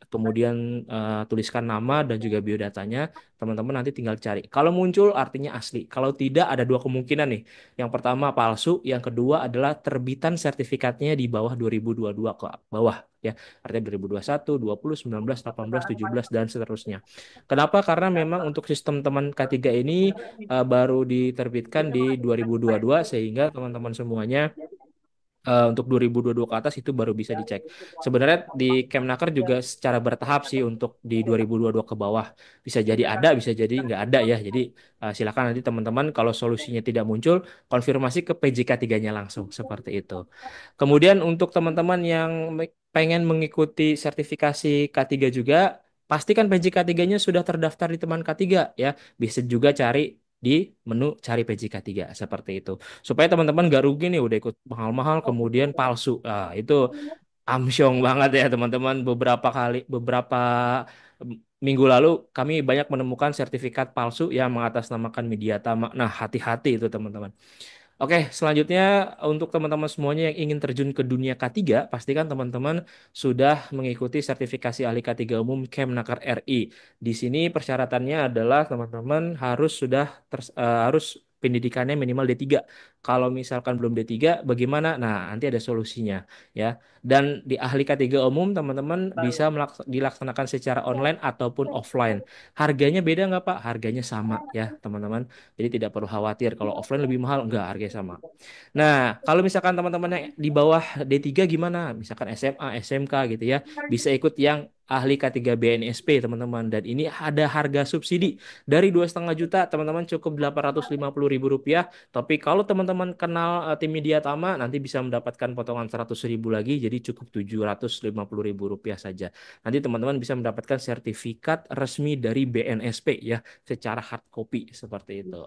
kemudian tuliskan nama dan juga biodatanya. Teman-teman nanti tinggal cari. Kalau muncul artinya asli. Kalau tidak, ada dua kemungkinan nih. Yang pertama palsu, yang kedua adalah terbitan sertifikatnya di bawah 2022 ke bawah ya. Artinya 2021, 20, 19, 18, 17 dan seterusnya. Kenapa? Karena memang untuk sistem teman K3 ini baru diterbitkan di 2022 sehingga teman-teman semuanya untuk 2022 ke atas itu baru bisa dicek. Sebenarnya di Kemnaker juga secara bertahap sih untuk di 2022 ke bawah. Bisa jadi ada, bisa jadi nggak ada ya. Jadi silakan nanti teman-teman kalau solusinya tidak muncul, konfirmasi ke PJK 3-nya langsung seperti itu. Kemudian untuk teman-teman yang pengen mengikuti sertifikasi K3 juga, pastikan PJK 3-nya sudah terdaftar di teman K3 ya. Bisa juga cari di menu cari PJK 3 seperti itu supaya teman-teman gak rugi nih udah ikut mahal-mahal kemudian palsu. Itu amsyong banget ya teman-teman. Beberapa minggu lalu kami banyak menemukan sertifikat palsu yang mengatasnamakan Mediatama. Nah, hati-hati itu teman-teman. Oke, selanjutnya untuk teman-teman semuanya yang ingin terjun ke dunia K3, pastikan teman-teman sudah mengikuti sertifikasi ahli K3 umum Kemnaker RI. Di sini persyaratannya adalah teman-teman harus pendidikannya minimal D3. Kalau misalkan belum D3, bagaimana? Nah, nanti ada solusinya ya. Dan di ahli K3 umum teman-teman bisa dilaksanakan secara online ataupun offline. Harganya beda nggak Pak? Harganya sama ya teman-teman. Jadi tidak perlu khawatir kalau offline lebih mahal, enggak, harganya sama. Nah, kalau misalkan teman-teman yang di bawah D3 gimana? Misalkan SMA, SMK gitu ya, bisa ikut yang ahli K3 BNSP teman-teman. Dan ini ada harga subsidi dari 2,5 juta, teman-teman cukup 850 ribu rupiah. Tapi kalau teman-teman kenal tim Media Tama, nanti bisa mendapatkan potongan 100 ribu lagi, jadi cukup 750 ribu rupiah saja. Nanti teman-teman bisa mendapatkan sertifikat resmi dari BNSP ya, secara hard copy seperti itu.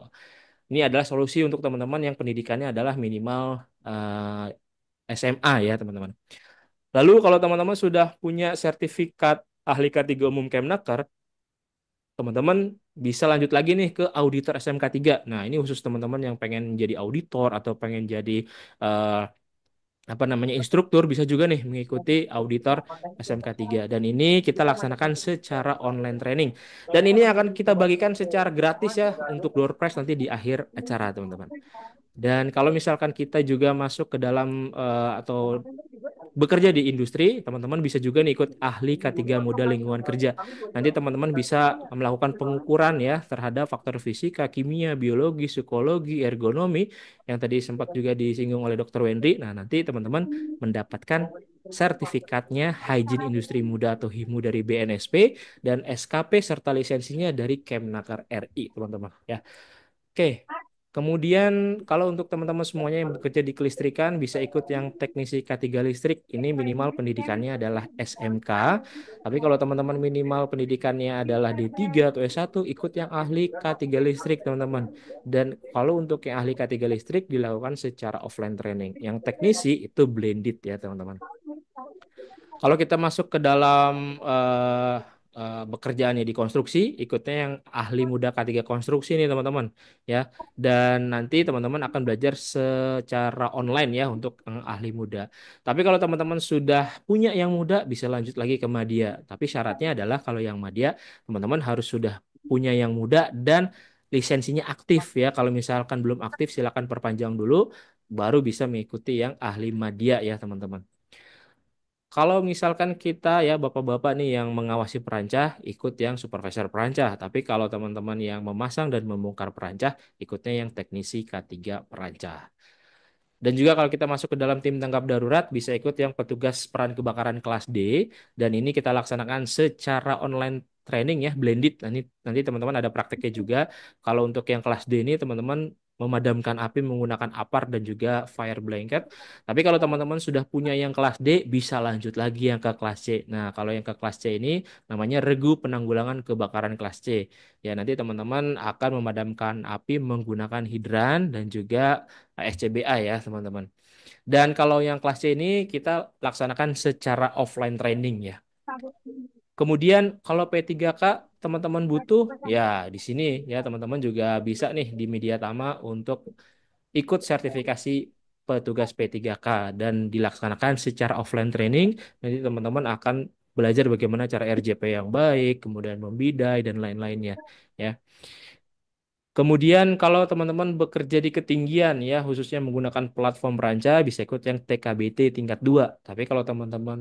Ini adalah solusi untuk teman-teman yang pendidikannya adalah minimal SMA ya teman-teman. Lalu kalau teman-teman sudah punya sertifikat ahli K3 umum Kemnaker, teman-teman bisa lanjut lagi nih ke auditor SMK 3. Nah, ini khusus teman-teman yang pengen jadi auditor atau pengen jadi eh, apa namanya instruktur, bisa juga nih mengikuti auditor SMK 3. Dan ini kita laksanakan secara online training. Dan ini akan kita bagikan secara gratis ya untuk door prize nanti di akhir acara teman-teman. Dan kalau misalkan kita juga masuk ke dalam atau bekerja di industri, teman-teman bisa juga nih ikut ahli K3 Muda Lingkungan Kerja. Nanti teman-teman bisa melakukan pengukuran ya terhadap faktor fisika, kimia, biologi, psikologi, ergonomi yang tadi sempat juga disinggung oleh Dr. Wendri. Nah, nanti teman-teman mendapatkan sertifikatnya Hygiene Industri Muda atau HIMU dari BNSP dan SKP serta lisensinya dari Kemnaker RI, teman-teman ya. Oke, kemudian kalau untuk teman-teman semuanya yang bekerja di kelistrikan bisa ikut yang teknisi K3 listrik. Ini minimal pendidikannya adalah SMK. Tapi kalau teman-teman minimal pendidikannya adalah D3 atau S1, ikut yang ahli K3 listrik, teman-teman. Dan kalau untuk yang ahli K3 listrik dilakukan secara offline training. Yang teknisi itu blended ya, teman-teman. Kalau kita masuk ke dalam bekerjaannya di konstruksi, ikutnya yang ahli muda K3 konstruksi nih teman-teman ya. Dan nanti teman-teman akan belajar secara online ya untuk yang ahli muda. Tapi kalau teman-teman sudah punya yang muda bisa lanjut lagi ke Madya. Tapi syaratnya adalah kalau yang Madya teman-teman harus sudah punya yang muda dan lisensinya aktif ya. Kalau misalkan belum aktif silakan perpanjang dulu. baru bisa mengikuti yang ahli media ya teman-teman. Kalau misalkan kita ya bapak-bapak nih yang mengawasi perancah, ikut yang supervisor perancah. Tapi kalau teman-teman yang memasang dan membongkar perancah, ikutnya yang teknisi K3 perancah. Dan juga kalau kita masuk ke dalam tim tanggap darurat, bisa ikut yang petugas peran kebakaran kelas D. Dan ini kita laksanakan secara online training ya, blended. Nanti teman-teman ada prakteknya juga. Kalau untuk yang kelas D ini teman-teman memadamkan api menggunakan apar dan juga fire blanket. Tapi kalau teman-teman sudah punya yang kelas D, bisa lanjut lagi yang ke kelas C. Nah, kalau yang ke kelas C ini namanya regu penanggulangan kebakaran kelas C. Ya, nanti teman-teman akan memadamkan api menggunakan hidran dan juga SCBA ya teman-teman. Dan kalau yang kelas C ini kita laksanakan secara offline training ya. Kemudian kalau P3K teman-teman butuh ya di sini ya teman-teman juga bisa nih di Media Tama untuk ikut sertifikasi petugas P3K dan dilaksanakan secara offline training. Nanti teman-teman akan belajar bagaimana cara RJP yang baik, kemudian membidai dan lain-lainnya ya. Kemudian kalau teman-teman bekerja di ketinggian ya, khususnya menggunakan platform peranca bisa ikut yang TKBT tingkat 2. Tapi kalau teman-teman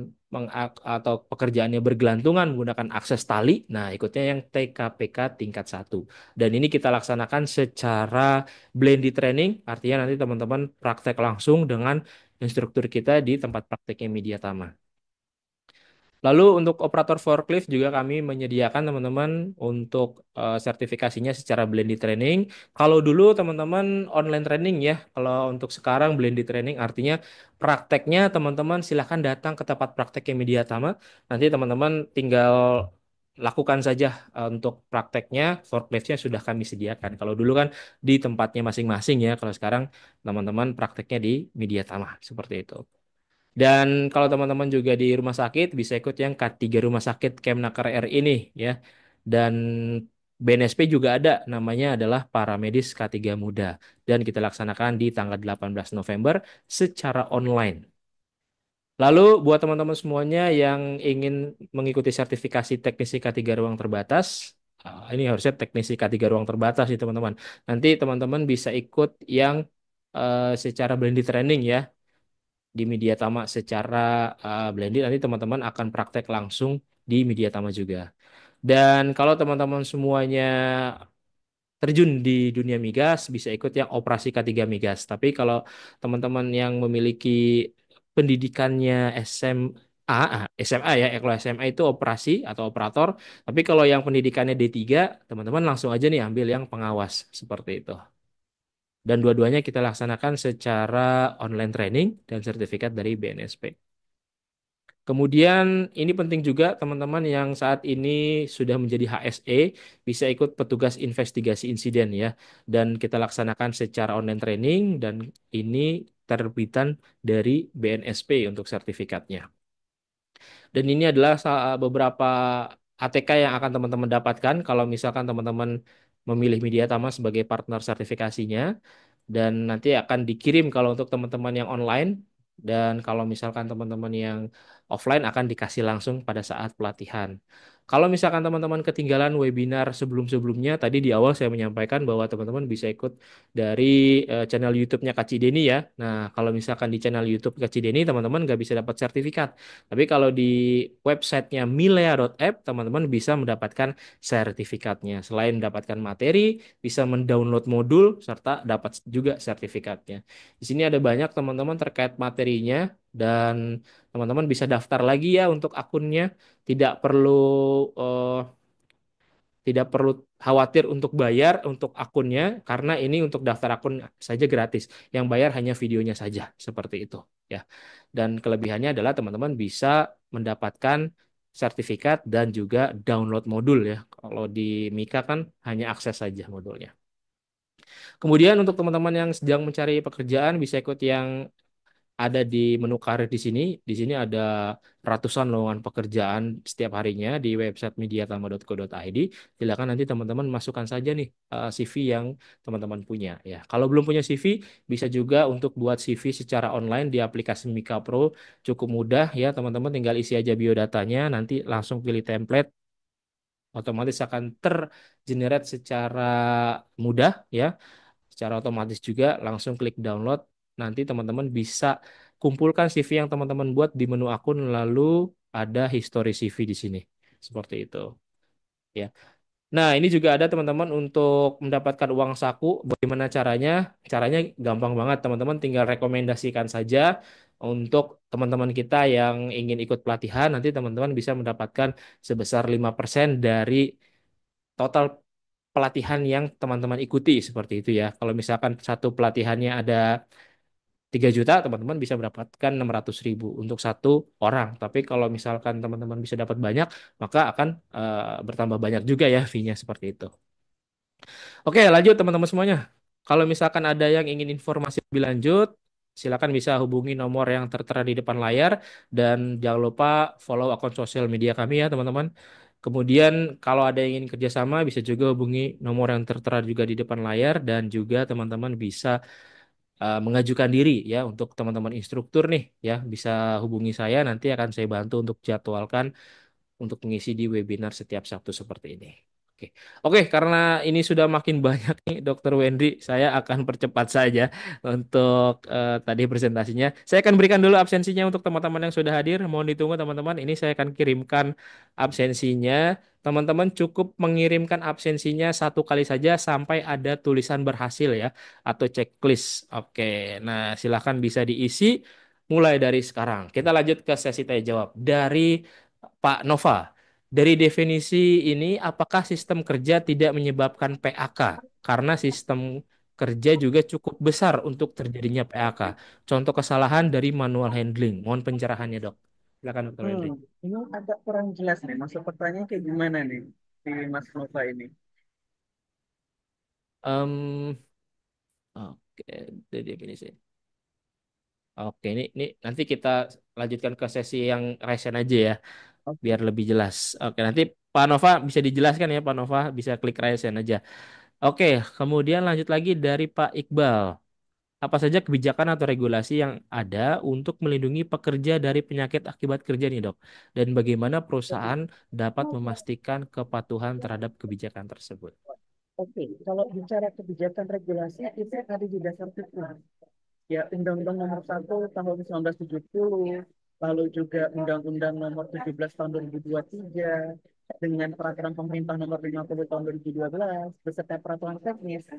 atau pekerjaannya bergelantungan menggunakan akses tali, nah ikutnya yang TKPK tingkat 1. Dan ini kita laksanakan secara blended training, artinya nanti teman-teman praktek langsung dengan instruktur kita di tempat prakteknya Media Tama. Lalu untuk operator forklift juga kami menyediakan teman-teman untuk sertifikasinya secara blended training. Kalau dulu teman-teman online training ya, kalau untuk sekarang blended training artinya prakteknya teman-teman silahkan datang ke tempat prakteknya Media Tama. Nanti teman-teman tinggal lakukan saja untuk prakteknya, forkliftnya sudah kami sediakan. Kalau dulu kan di tempatnya masing-masing ya, kalau sekarang teman-teman prakteknya di Media Tama seperti itu. Dan kalau teman-teman juga di rumah sakit bisa ikut yang K3 Rumah Sakit Kemnaker RI ini ya. Dan BNSP juga ada namanya adalah Paramedis K3 Muda dan kita laksanakan di tanggal 18 November secara online. Lalu buat teman-teman semuanya yang ingin mengikuti sertifikasi teknisi K3 ruang terbatas, ini harusnya teknisi K3 ruang terbatas sih teman-teman. Nanti teman-teman bisa ikut yang secara blended training ya di Media Tama secara blended nanti teman-teman akan praktek langsung di Media Tama juga. Dan kalau teman-teman semuanya terjun di dunia migas bisa ikut yang operasi K3 migas. Tapi kalau teman-teman yang memiliki pendidikannya SMA ya, kalau SMA itu operasi atau operator. Tapi kalau yang pendidikannya D3, teman-teman langsung aja nih ambil yang pengawas seperti itu. Dan dua-duanya kita laksanakan secara online training dan sertifikat dari BNSP. Kemudian ini penting juga teman-teman yang saat ini sudah menjadi HSE bisa ikut petugas investigasi insiden ya. Dan kita laksanakan secara online training dan ini terbitan dari BNSP untuk sertifikatnya. Dan ini adalah beberapa ATK yang akan teman-teman dapatkan kalau misalkan teman-teman memilih Media Tama sebagai partner sertifikasinya dan nanti akan dikirim kalau untuk teman-teman yang online dan kalau misalkan teman-teman yang offline akan dikasih langsung pada saat pelatihan. Kalau misalkan teman-teman ketinggalan webinar sebelum-sebelumnya, tadi di awal saya menyampaikan bahwa teman-teman bisa ikut dari channel YouTube-nya Kak Cideni ya. Nah, kalau misalkan di channel YouTube Kak Cideni, teman-teman nggak bisa dapat sertifikat. Tapi kalau di websitenya milea.app, teman-teman bisa mendapatkan sertifikatnya. Selain mendapatkan materi, bisa mendownload modul serta dapat juga sertifikatnya. Di sini ada banyak teman-teman terkait materinya dan teman-teman bisa daftar lagi ya untuk akunnya. Tidak perlu eh, tidak perlu khawatir untuk bayar untuk akunnya karena ini untuk daftar akun saja gratis. Yang bayar hanya videonya saja seperti itu ya. Dan kelebihannya adalah teman-teman bisa mendapatkan sertifikat dan juga download modul ya. Kalau di Mika kan hanya akses saja modulnya. Kemudian untuk teman-teman yang sedang mencari pekerjaan bisa ikut yang ada di menu karir di sini. Di sini ada ratusan lowongan pekerjaan setiap harinya di website mediatama.co.id. Silakan nanti teman-teman masukkan saja nih CV yang teman-teman punya ya. Kalau belum punya CV bisa juga untuk buat CV secara online di aplikasi Mika Pro cukup mudah ya teman-teman tinggal isi aja biodatanya nanti langsung pilih template otomatis akan tergenerate secara mudah ya secara otomatis juga langsung klik download. nanti teman-teman bisa kumpulkan CV yang teman-teman buat di menu akun, lalu ada history CV di sini. Seperti itu. Ya. Nah, ini juga ada teman-teman untuk mendapatkan uang saku. Bagaimana caranya? Caranya gampang banget, teman-teman tinggal rekomendasikan saja untuk teman-teman kita yang ingin ikut pelatihan. Nanti teman-teman bisa mendapatkan sebesar 5% dari total pelatihan yang teman-teman ikuti, seperti itu ya. Kalau misalkan satu pelatihannya ada 3 juta, teman-teman bisa mendapatkan 600.000 untuk satu orang. Tapi kalau misalkan teman-teman bisa dapat banyak, maka akan bertambah banyak juga ya fee-nya, seperti itu. Oke, lanjut teman-teman semuanya. Kalau misalkan ada yang ingin informasi lebih lanjut, silakan bisa hubungi nomor yang tertera di depan layar, dan jangan lupa follow akun sosial media kami ya teman-teman. Kemudian kalau ada yang ingin kerjasama bisa juga hubungi nomor yang tertera juga di depan layar, dan juga teman-teman bisa mengajukan diri ya untuk teman-teman instruktur nih ya, bisa hubungi saya, nanti akan saya bantu untuk jadwalkan untuk mengisi di webinar setiap Sabtu seperti ini. Oke, oke, karena ini sudah makin banyak nih, Dokter Wendri, saya akan percepat saja untuk tadi presentasinya. Saya akan berikan dulu absensinya untuk teman-teman yang sudah hadir. Mohon ditunggu teman-teman. Ini saya akan kirimkan absensinya. Teman-teman cukup mengirimkan absensinya satu kali saja sampai ada tulisan berhasil ya, atau checklist. Oke, nah silahkan bisa diisi mulai dari sekarang. Kita lanjut ke sesi tanya jawab dari Pak Nova. Dari definisi ini, apakah sistem kerja tidak menyebabkan PHK? Karena sistem kerja juga cukup besar untuk terjadinya PHK. Contoh kesalahan dari manual handling. Mohon pencerahannya, Dok. Silakan, Dokter Hmm, Henry. ini agak kurang jelas nih. Maksud pertanyaan kayak gimana nih di Mas Nova ini? Em, oke, dari definisi. Oke, ini nanti kita lanjutkan ke sesi yang resen aja ya, Oke. biar lebih jelas. Oke, nanti Pak Nova bisa dijelaskan ya, Pak Nova bisa klik resen aja. Oke, kemudian lanjut lagi dari Pak Iqbal. Apa saja kebijakan atau regulasi yang ada untuk melindungi pekerja dari penyakit akibat kerja nih, Dok? Dan bagaimana perusahaan dapat memastikan kepatuhan terhadap kebijakan tersebut? Oke, kalau bicara kebijakan regulasi itu ada di dasar hukum. Ya, Undang-Undang Nomor 1 Tahun 1970, lalu juga Undang-Undang Nomor 17 Tahun 2023, dengan Peraturan Pemerintah Nomor 50 Tahun 2012, beserta peraturan teknis,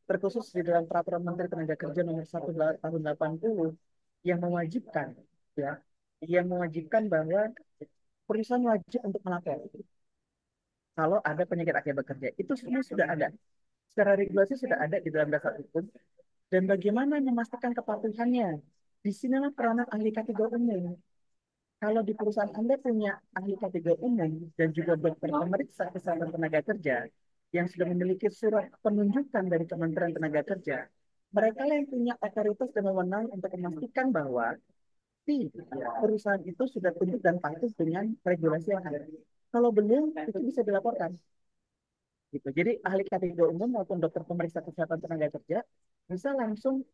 terkhusus di dalam Peraturan Menteri Tenaga Kerja Nomor 1 Tahun 80, yang mewajibkan, ya, yang mewajibkan bahwa perusahaan wajib untuk melapor kalau ada penyakit akibat kerja. Itu semua sudah ada. Secara regulasi sudah ada di dalam dasar hukum. Dan bagaimana memastikan kepatuhannya? Di sinilah peranan ahli K3 umum. Kalau di perusahaan Anda punya ahli K3 umum dan juga dokter pemeriksa kesehatan tenaga kerja yang sudah memiliki surat penunjukan dari Kementerian Tenaga Kerja, mereka yang punya otoritas dan wewenang untuk memastikan bahwa si perusahaan itu sudah tunduk dan patuh dengan regulasi yang ada. Kalau belum, itu bisa dilaporkan. Gitu. Jadi ahli K3 umum maupun dokter pemeriksa kesehatan tenaga kerja bisa langsung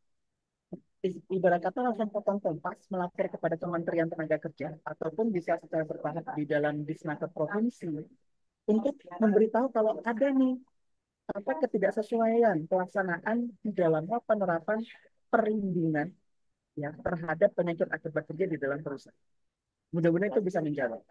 ibarat kata langsung potong kompas melapor kepada Kementerian Tenaga Kerja ataupun bisa secara bertahap di dalam Disnaker provinsi untuk memberitahu kalau ada nih apa ketidaksesuaian pelaksanaan di dalam penerapan perlindungan ya terhadap penyakit akibat kerja di dalam perusahaan. Mudah-mudahan itu bisa menjawab.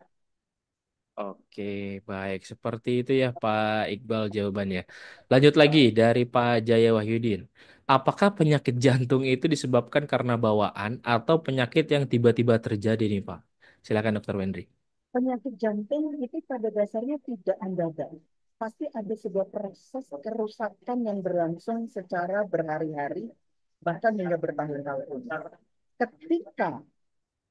Oke, baik. Seperti itu ya, Pak Iqbal jawabannya. Lanjut lagi dari Pak Jaya Wahyudin. Apakah penyakit jantung itu disebabkan karena bawaan atau penyakit yang tiba-tiba terjadi nih, Pak? Silakan, Dokter Wendri. Penyakit jantung itu pada dasarnya tidak mendadak. Pasti ada sebuah proses kerusakan yang berlangsung secara berhari-hari, bahkan hingga bertahun-tahun. Ketika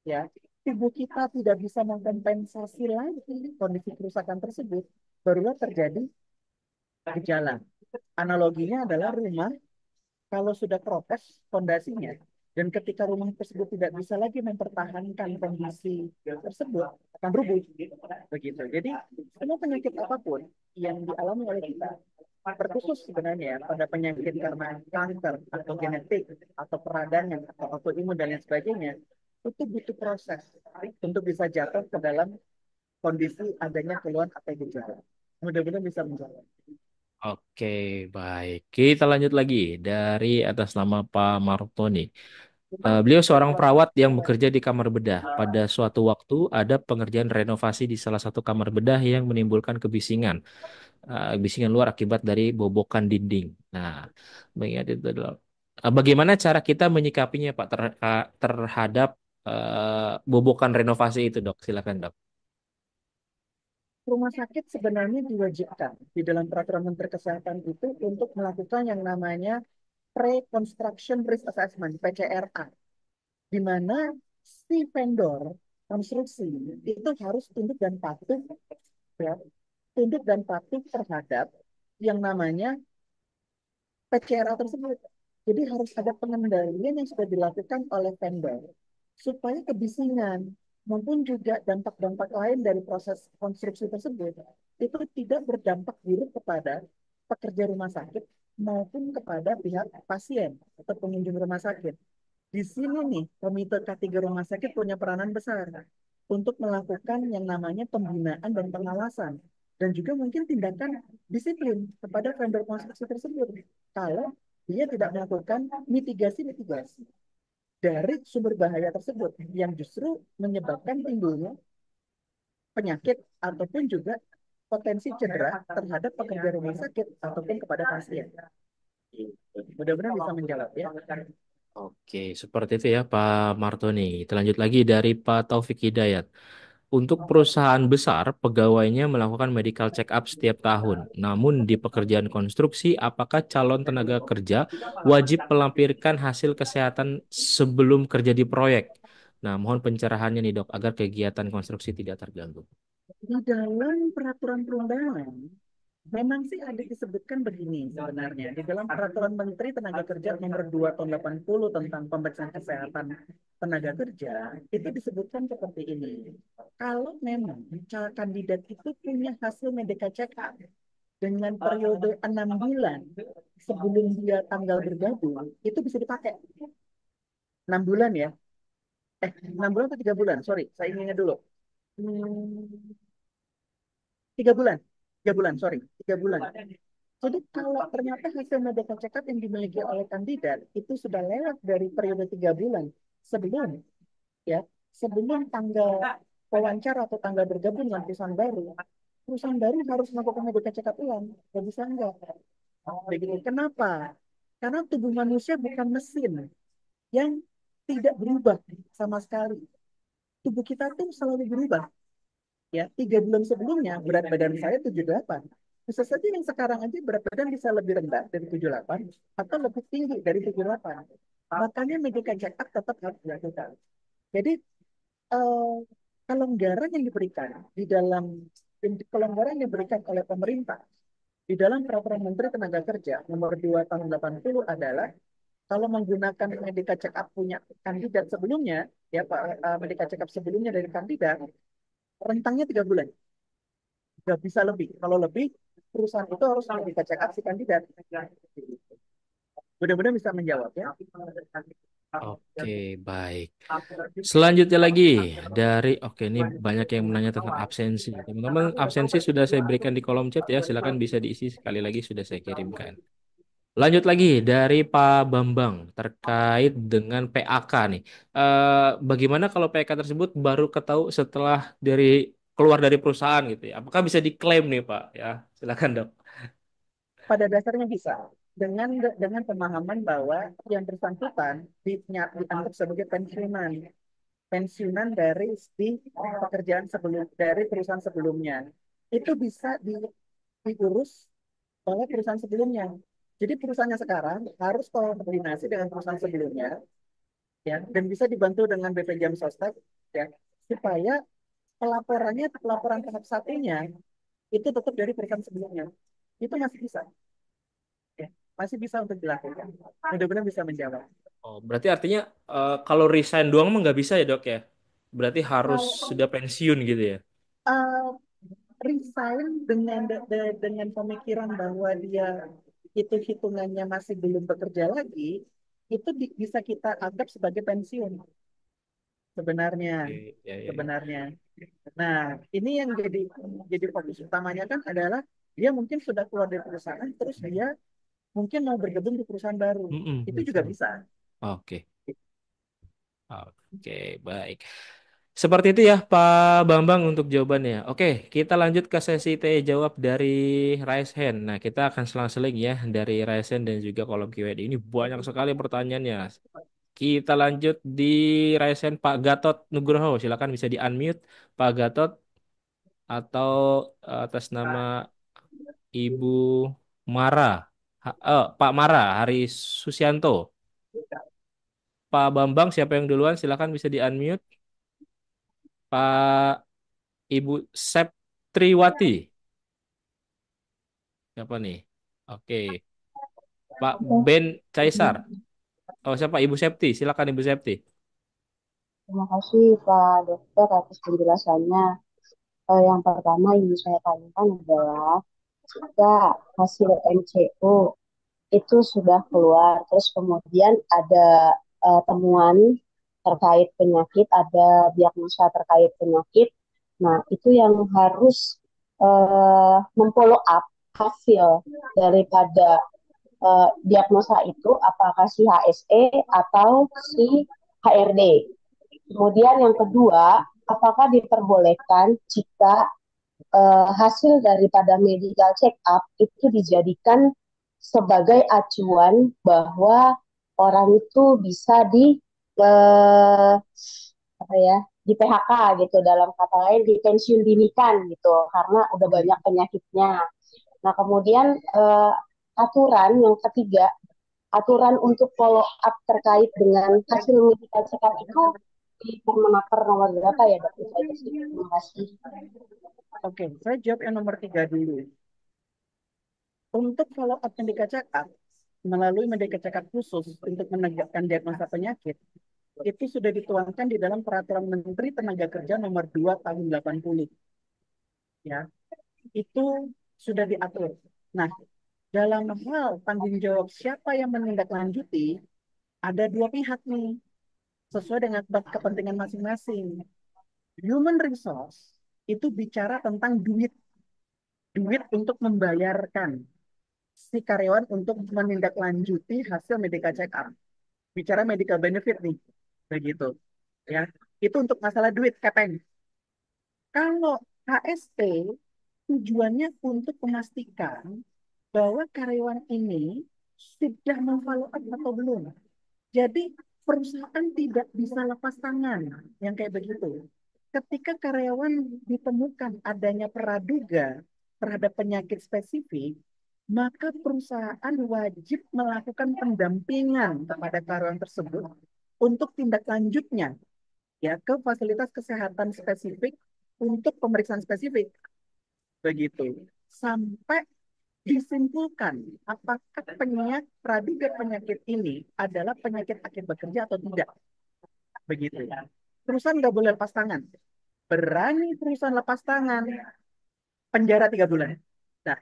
ya tubuh kita tidak bisa mengkompensasi lagi kondisi kerusakan tersebut, barulah terjadi gejala. Analoginya adalah rumah kalau sudah keropos fondasinya dan ketika rumah tersebut tidak bisa lagi mempertahankan kondisi tersebut akan rubuh begitu. Jadi semua penyakit apapun yang dialami oleh kita terkhusus sebenarnya pada penyakit karena kanker atau genetik atau peradangan atau autoimun dan lain sebagainya itu butuh proses untuk bisa jatuh ke dalam kondisi adanya keluhan atau gejala. Mudah-mudahan bisa menjawab. Oke, baik. Kita lanjut lagi dari atas nama Pak Martoni. Beliau seorang perawat yang bekerja di kamar bedah. Pada suatu waktu ada pengerjaan renovasi di salah satu kamar bedah yang menimbulkan kebisingan. Bisingan luar akibat dari bobokan dinding. Nah, mengingat itu adalah bagaimana cara kita menyikapinya Pak terhadap bobokan renovasi itu, Dok? Silakan, Dok. Rumah sakit sebenarnya diwajibkan di dalam peraturan Menteri Kesehatan itu untuk melakukan yang namanya Pre-Construction Risk Assessment (PCRA), di mana si vendor konstruksi itu harus tunduk dan patuh, ya, tunduk dan patuh terhadap yang namanya PCRA tersebut. Jadi harus ada pengendalian yang sudah dilakukan oleh vendor supaya kebisingan maupun juga dampak-dampak lain dari proses konstruksi tersebut itu tidak berdampak buruk kepada pekerja rumah sakit maupun kepada pihak pasien atau pengunjung rumah sakit. Di sini nih, Komite K3 Rumah Sakit punya peranan besar untuk melakukan yang namanya pembinaan dan pengawasan dan juga mungkin tindakan disiplin kepada vendor konstruksi tersebut kalau dia tidak melakukan mitigasi-mitigasi dari sumber bahaya tersebut yang justru menyebabkan timbulnya penyakit ataupun juga potensi cedera terhadap pekerja rumah sakit ataupun kepada pasien. Mudah-mudahan bisa menjawab ya. Oke, seperti itu ya Pak Martoni. Kita lanjut lagi dari Pak Taufik Hidayat. Untuk perusahaan besar, pegawainya melakukan medical check up setiap tahun. Namun di pekerjaan konstruksi, apakah calon tenaga kerja wajib melampirkan hasil kesehatan sebelum kerja di proyek? Nah, mohon pencerahannya nih Dok, agar kegiatan konstruksi tidak terganggu. Di dalam peraturan perundangan memang sih ada disebutkan begini sebenarnya. Di dalam Peraturan Menteri Tenaga Kerja Nomor 2 Tahun 80 tentang pemeriksaan kesehatan tenaga kerja, itu disebutkan seperti ini. Kalau memang kandidat itu punya hasil medical check up dengan periode 6 bulan sebelum dia tanggal bergabung, itu bisa dipakai. 6 bulan ya. 6 bulan atau 3 bulan? Sorry, saya ingatnya dulu. 3 bulan. 3 bulan, sorry. 3 bulan. Jadi kalau ternyata hasil medical check up yang dimiliki oleh kandidat itu sudah lewat dari periode 3 bulan sebelum ya sebelum tanggal wawancara atau tanggal bergabung dengan perusahaan baru harus melakukan medical check up ulang. Gak bisa enggak. Begitu. Kenapa? Karena tubuh manusia bukan mesin yang tidak berubah sama sekali. Tubuh kita tuh selalu berubah. Ya, 3 bulan sebelumnya berat badan saya 78. Bisa saja yang sekarang aja berat badan bisa lebih rendah dari 78 atau lebih tinggi dari 78. Makanya medical check up tetap harus dilakukan. Jadi eh, kelonggaran yang diberikan di dalam kelonggaran yang diberikan oleh pemerintah di dalam Peraturan Menteri Tenaga Kerja Nomor 2 Tahun 80 adalah kalau menggunakan medical check up punya kandidat sebelumnya, ya Pak, medical check up sebelumnya dari kandidat, rentangnya 3 bulan. Nggak bisa lebih. Kalau lebih, perusahaan itu harus medical check up si kandidat. Mudah-mudahan bisa menjawab ya. Oke, baik. Selanjutnya lagi oke ini banyak yang menanya tentang absensi. Teman-teman, absensi sudah saya berikan di kolom chat ya, silakan bisa diisi sekali lagi sudah saya kirimkan. Lanjut lagi dari Pak Bambang terkait dengan PAK nih. Bagaimana kalau PAK tersebut baru ketahui setelah keluar dari perusahaan gitu ya? Apakah bisa diklaim nih Pak? Ya, silakan Dok. Pada dasarnya bisa. Dengan pemahaman bahwa yang bersangkutan dianggap sebagai pensiunan dari pekerjaan dari perusahaan sebelumnya. Itu bisa diurus oleh perusahaan sebelumnya. Jadi perusahaannya sekarang harus koordinasi dengan perusahaan sebelumnya, ya, dan bisa dibantu dengan BPJS Sostek, ya, supaya pelaporan tahap satunya itu tetap dari perusahaan sebelumnya. Itu masih bisa, ya, masih bisa untuk dilakukan. Mudah-mudahan bisa menjawab. Oh, berarti artinya kalau resign doang mah nggak bisa ya Dok ya? Berarti harus sudah pensiun gitu ya? Uh, Resign dengan pemikiran bahwa dia itu hitungannya masih belum bekerja lagi, itu bisa kita anggap sebagai pensiun sebenarnya. Oke, ya, ya, ya. Sebenarnya. Nah, ini yang jadi fokus utamanya kan adalah dia mungkin sudah keluar dari perusahaan, terus dia mungkin mau bergabung di perusahaan baru. Mm-mm, Itu juga betul. bisa. Oke. Oke, baik. Seperti itu ya Pak Bambang untuk jawabannya. Oke, kita lanjut ke sesi tanya jawab dari Raise Hand. Nah, kita akan selang-seling ya dari Raise Hand dan juga kolom Q&A. Ini banyak sekali pertanyaannya. Kita lanjut di Raise Hand Pak Gatot Nugroho. Silakan bisa di-unmute Pak Gatot atau atas nama Ibu Mara. Pak Mara Hari Susianto. Pak Bambang, siapa yang duluan? Silakan bisa di-unmute. Pak Ibu Septriwati. Siapa nih? Oke. Pak Ben Caesar. Oh, siapa? Ibu Septi. Silakan Ibu Septi. Terima kasih Pak Dokter atas penjelasannya. Yang pertama yang saya tanyakan adalah jika hasil MCO itu sudah keluar, terus kemudian ada temuan terkait penyakit, ada diagnosa terkait penyakit. Nah, itu yang harus memfollow up hasil daripada diagnosa itu, apakah si HSE atau si HRD. Kemudian yang kedua, apakah diperbolehkan jika hasil daripada medical check up itu dijadikan sebagai acuan bahwa orang itu bisa eh, apa ya di PHK gitu, dalam kata lain di pensiun dinikan gitu karena udah banyak penyakitnya. Nah, kemudian aturan yang ketiga, aturan untuk follow up terkait dengan hasil medical check up itu di Permenaker nomor berapa ya dok? Itu aja sih. Terima kasih. Oke, saya jawab yang nomor 3 dulu. Untuk follow up medical check up, melalui medical check up khusus untuk menegakkan diagnosa penyakit, itu sudah dituangkan di dalam Peraturan Menteri Tenaga Kerja nomor 2 tahun 80. Ya, itu sudah diatur. Nah, dalam hal tanggung jawab siapa yang menindaklanjuti, ada dua pihak nih, sesuai dengan kepentingan masing-masing. Human resource itu bicara tentang duit, duit untuk membayarkan si karyawan untuk menindaklanjuti hasil medical check up. Bicara medical benefit nih, begitu. Ya, itu untuk masalah duit, kepeng. Kalau HST tujuannya untuk memastikan bahwa karyawan ini sudah memfollow up atau belum. Jadi perusahaan tidak bisa lepas tangan yang kayak begitu. Ketika karyawan ditemukan adanya praduga terhadap penyakit spesifik, maka perusahaan wajib melakukan pendampingan kepada karyawan tersebut untuk tindak lanjutnya ya ke fasilitas kesehatan spesifik untuk pemeriksaan spesifik begitu sampai disimpulkan apakah praduga penyakit ini adalah penyakit akibat bekerja atau tidak begitu ya. Perusahaan nggak boleh lepas tangan. Berani perusahaan lepas tangan, penjara 3 bulan. Nah,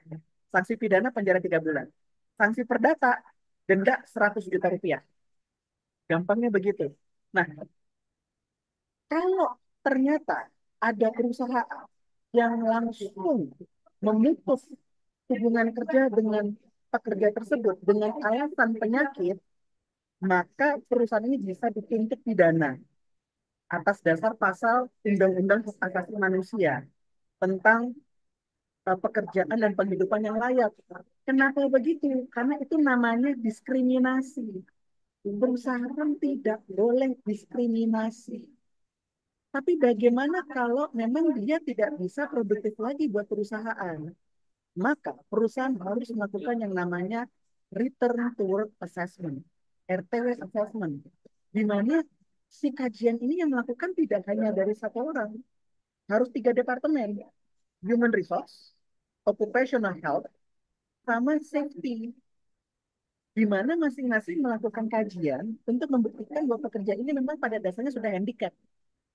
sanksi pidana penjara 3 bulan. Sanksi perdata denda 100 juta rupiah. Gampangnya begitu. Nah, kalau ternyata ada perusahaan yang langsung memutus hubungan kerja dengan pekerja tersebut dengan alasan penyakit, maka perusahaan ini bisa dituntut pidana atas dasar pasal Undang-Undang Hak Asasi Manusia tentang pekerjaan dan penghidupan yang layak. Kenapa begitu? Karena itu namanya diskriminasi. Perusahaan tidak boleh diskriminasi. Tapi bagaimana kalau memang dia tidak bisa produktif lagi buat perusahaan? Maka perusahaan harus melakukan yang namanya Return to Work Assessment, RTW Assessment, di mana si kajian ini yang melakukan tidak hanya dari satu orang, harus 3 departemen, Human Resource, Occupational Health, sama Safety, di mana masing-masing melakukan kajian untuk membuktikan bahwa pekerja ini memang pada dasarnya sudah handicap.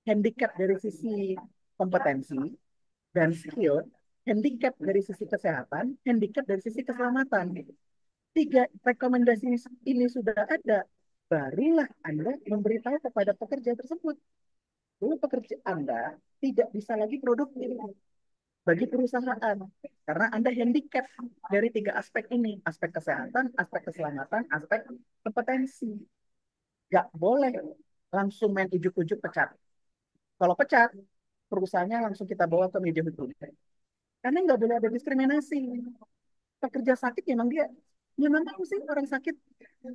Handicap dari sisi kompetensi dan skill, handicap dari sisi kesehatan, handicap dari sisi keselamatan. 3 rekomendasi ini sudah ada, barulah Anda memberitahu kepada pekerja tersebut bahwa pekerja Anda tidak bisa lagi produktif bagi perusahaan karena Anda handicap dari 3 aspek ini, aspek kesehatan, aspek keselamatan, aspek kompetensi. Nggak boleh langsung main ujuk-ujuk pecat. Kalau pecat, perusahaannya langsung kita bawa ke media hukum. Karena nggak boleh ada diskriminasi. Pekerja sakit memang dia, ya memang sih orang sakit.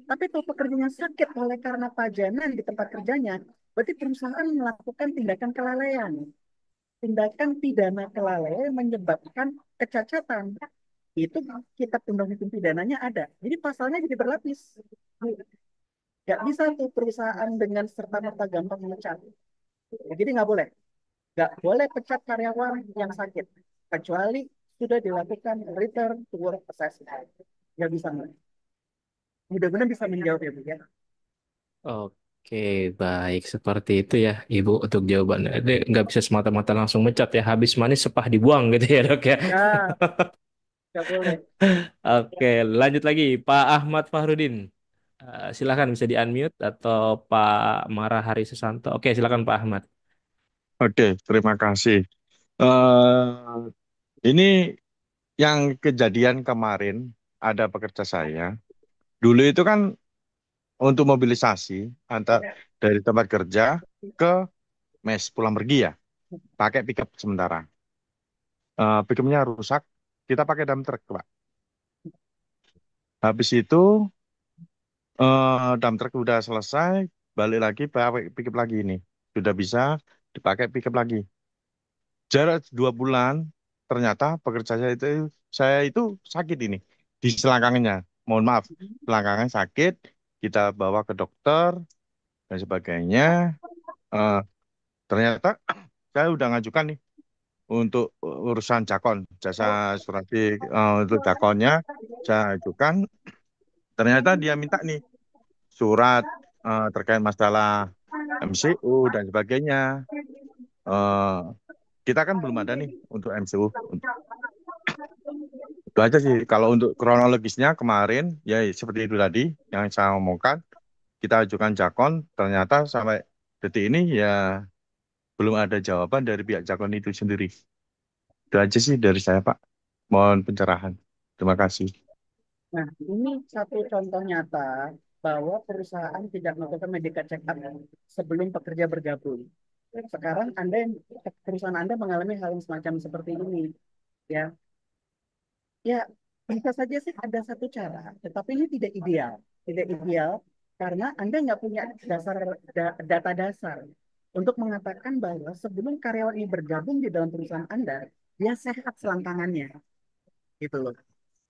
Tapi kalau pekerjanya sakit oleh karena pajanan di tempat kerjanya, berarti perusahaan melakukan tindakan kelalaian. Tindakan pidana kelalaian yang menyebabkan kecacatan. Itu kitab undang hukum pidananya ada. Jadi pasalnya jadi berlapis. Nggak bisa tuh perusahaan dengan serta-merta gampang memecat. Jadi nggak boleh. Nggak boleh pecat karyawan yang sakit. Kecuali sudah dilakukan return to work assessment. Nggak bisa. Mudah-mudahan bisa menjawab ya Bu ya. Oke, baik. Seperti itu ya, Ibu, untuk jawabannya. Jadi nggak bisa semata-mata langsung mencat ya. Habis manis sepah dibuang gitu ya, Dok ya. Ya, nggak boleh. Oke, lanjut lagi. Pak Ahmad Fahrudin. Silakan bisa di-unmute atau Pak Marahari Susanto. Oke, silakan Pak Ahmad. Oke, terima kasih. eh ini yang kejadian kemarin ada pekerja saya. Dulu itu kan untuk mobilisasi antar dari tempat kerja ke mes pulang pergi ya, pakai pickup sementara. Pickupnya rusak, kita pakai dump truck, Pak. Habis itu dump truck udah selesai, balik lagi pakai pickup lagi ini. Sudah bisa dipakai pickup lagi. Jarak 2 bulan, ternyata pekerja saya itu sakit ini di selangkangannya. Mohon maaf, selangkangan sakit, kita bawa ke dokter dan sebagainya. Eh, Ternyata saya udah ngajukan nih untuk urusan jakon, jasa asuransi untuk jakonnya saya ajukan. Ternyata dia minta nih surat terkait masalah MCU dan sebagainya. Eh, kita kan belum ada nih untuk MCU. Itu aja sih. Kalau untuk kronologisnya kemarin, ya seperti itu tadi yang saya omongkan. Kita ajukan Jakon, ternyata sampai detik ini ya belum ada jawaban dari pihak Jakon itu sendiri. Itu aja sih dari saya, Pak. Mohon pencerahan. Terima kasih. Nah, ini satu contoh nyata bahwa perusahaan tidak melakukan medical check up sebelum pekerja bergabung. Sekarang perusahaan Anda mengalami hal yang semacam seperti ini, ya. Ya, bisa saja sih ada satu cara, tetapi ini tidak ideal. Tidak ideal karena Anda nggak punya data dasar untuk mengatakan bahwa sebelum karyawan ini bergabung di dalam perusahaan Anda, dia sehat selangkangannya, gitu loh.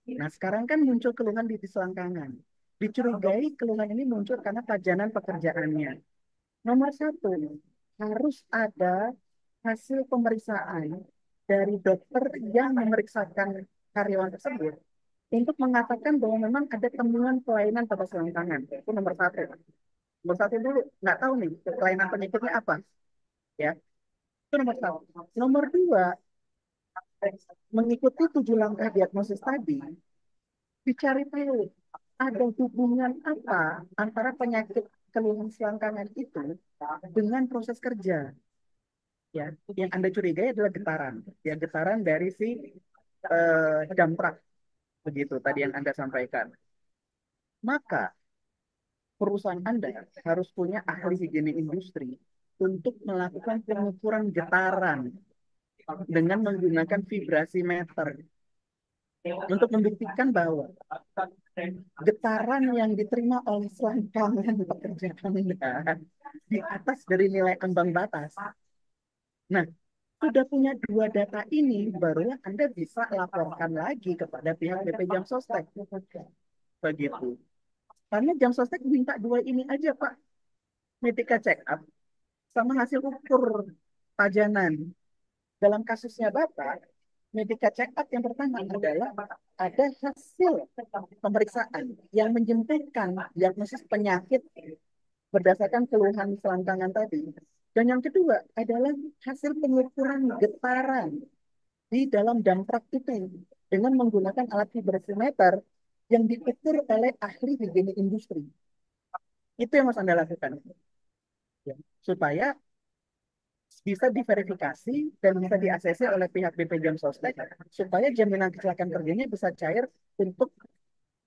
Nah, sekarang kan muncul keluhan di selangkangan. Dicurigai keluhan ini muncul karena pajanan pekerjaannya. Nomor satu, harus ada hasil pemeriksaan dari dokter yang memeriksakan karyawan tersebut untuk mengatakan bahwa memang ada temuan kelainan pada selangkangan. Itu nomor satu. Nomor satu dulu, nggak tahu nih kelainan penyakitnya apa. Ya, itu nomor satu. Nomor dua, mengikuti 7 langkah diagnosis tadi, dicari tahu ada hubungan apa antara penyakit keluhan selangkangan itu dengan proses kerja. Ya, yang Anda curigai adalah getaran. Ya, getaran dari si damprak begitu tadi yang Anda sampaikan. Maka perusahaan Anda harus punya ahli higiene industri untuk melakukan pengukuran getaran dengan menggunakan vibrasi meter untuk membuktikan bahwa getaran yang diterima oleh selangkangan pekerja Anda di atas dari nilai ambang batas. Nah, sudah punya dua data ini, barulah Anda bisa laporkan lagi kepada pihak BP Jam Sostek. Begitu. Karena Jam Sostek minta dua ini aja, Pak. Medical check up sama hasil ukur pajanan. Dalam kasusnya Bapak, medical check up yang pertama adalah ada hasil pemeriksaan yang menjemputkan diagnosis penyakit berdasarkan keluhan selangkangan tadi. Dan yang kedua adalah hasil pengukuran getaran di dalam damprak itu dengan menggunakan alat vibrasimeter yang diukur oleh ahli higiene industri. Itu yang harus Anda lakukan. Ya, supaya bisa diverifikasi dan bisa di-ACC oleh pihak BP Jam Sostek supaya jaminan kecelakaan kerjanya bisa cair untuk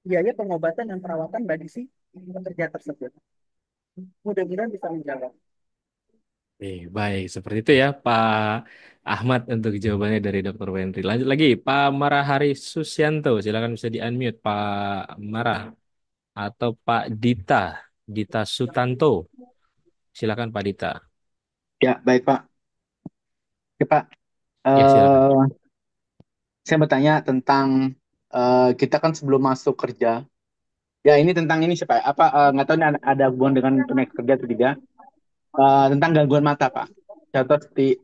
biaya pengobatan dan perawatan bagi si pekerja tersebut. Mudah-mudahan bisa menjawab. Baik, seperti itu ya Pak Ahmad untuk jawabannya dari Dr. Wendri. Lanjut lagi, Pak Marahari Susianto. Silakan bisa di-unmute Pak Marah atau Pak Dita, Dita Sutanto. Silakan Pak Dita. Ya, baik Pak. Oke Pak, Ya, silakan. Eh saya bertanya tentang kita kan sebelum masuk kerja, ya ini tentang ini sih Pak. Apa nggak tahu ini ada hubungan dengan tenaga kerja atau tidak? Tentang gangguan mata Pak. Contoh seperti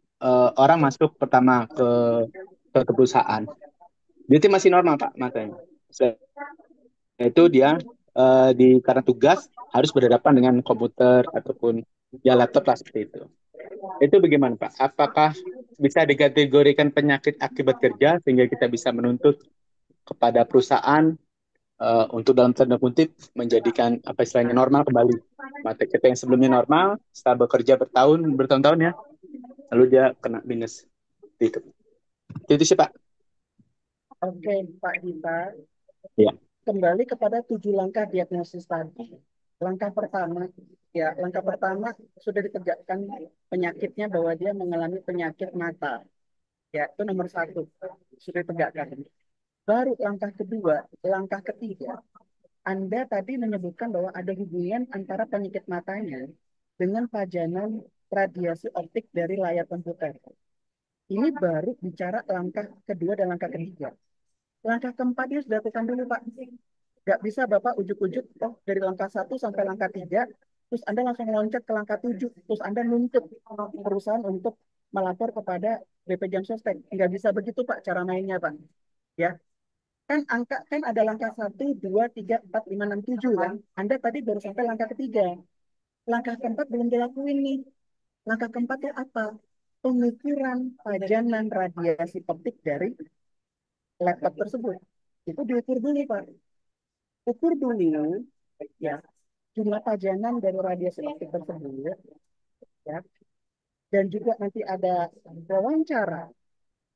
orang masuk pertama ke perusahaan, dia itu masih normal Pak matanya. Setelah itu dia karena tugas harus berhadapan dengan komputer ataupun ya laptop lah seperti itu. Itu bagaimana Pak? Apakah bisa dikategorikan penyakit akibat kerja sehingga kita bisa menuntut kepada perusahaan untuk dalam tanda kutip menjadikan apa istilahnya normal kembali mata kita yang sebelumnya normal setelah bekerja bertahun-tahun ya, lalu dia kena minus itu sih Pak. Oke, Pak Dita, Ya. kembali kepada 7 langkah diagnosis tadi. Langkah pertama sudah ditegakkan penyakitnya bahwa dia mengalami penyakit mata. Ya, itu nomor satu, sudah ditegakkan. Baru langkah kedua, langkah ketiga, Anda tadi menyebutkan bahwa ada hubungan antara penyakit matanya dengan pajanan radiasi optik dari layar komputer. Ini baru bicara langkah kedua dan langkah ketiga. Langkah keempatnya sudah lakukan dulu, Pak. Nggak bisa Bapak ujuk-ujuk, oh dari langkah 1 sampai langkah 3, terus Anda langsung loncat ke langkah 7, terus Anda nuntut perusahaan untuk melapor kepada BP Jam Sostek. Nggak bisa begitu, Pak, cara mainnya, Pak. Ya, kan ada langkah 1, 2, 3, 4, 5, 6, 7 kan. Anda tadi baru sampai langkah ketiga. Langkah keempat belum dilakuin nih. Langkah keempatnya apa? Pengukuran pajanan radiasi optik dari laptop tersebut. Itu diukur dulu, Pak. Ukur dulu ya jumlah pajanan dari radiasi optik tersebut ya, dan juga nanti ada wawancara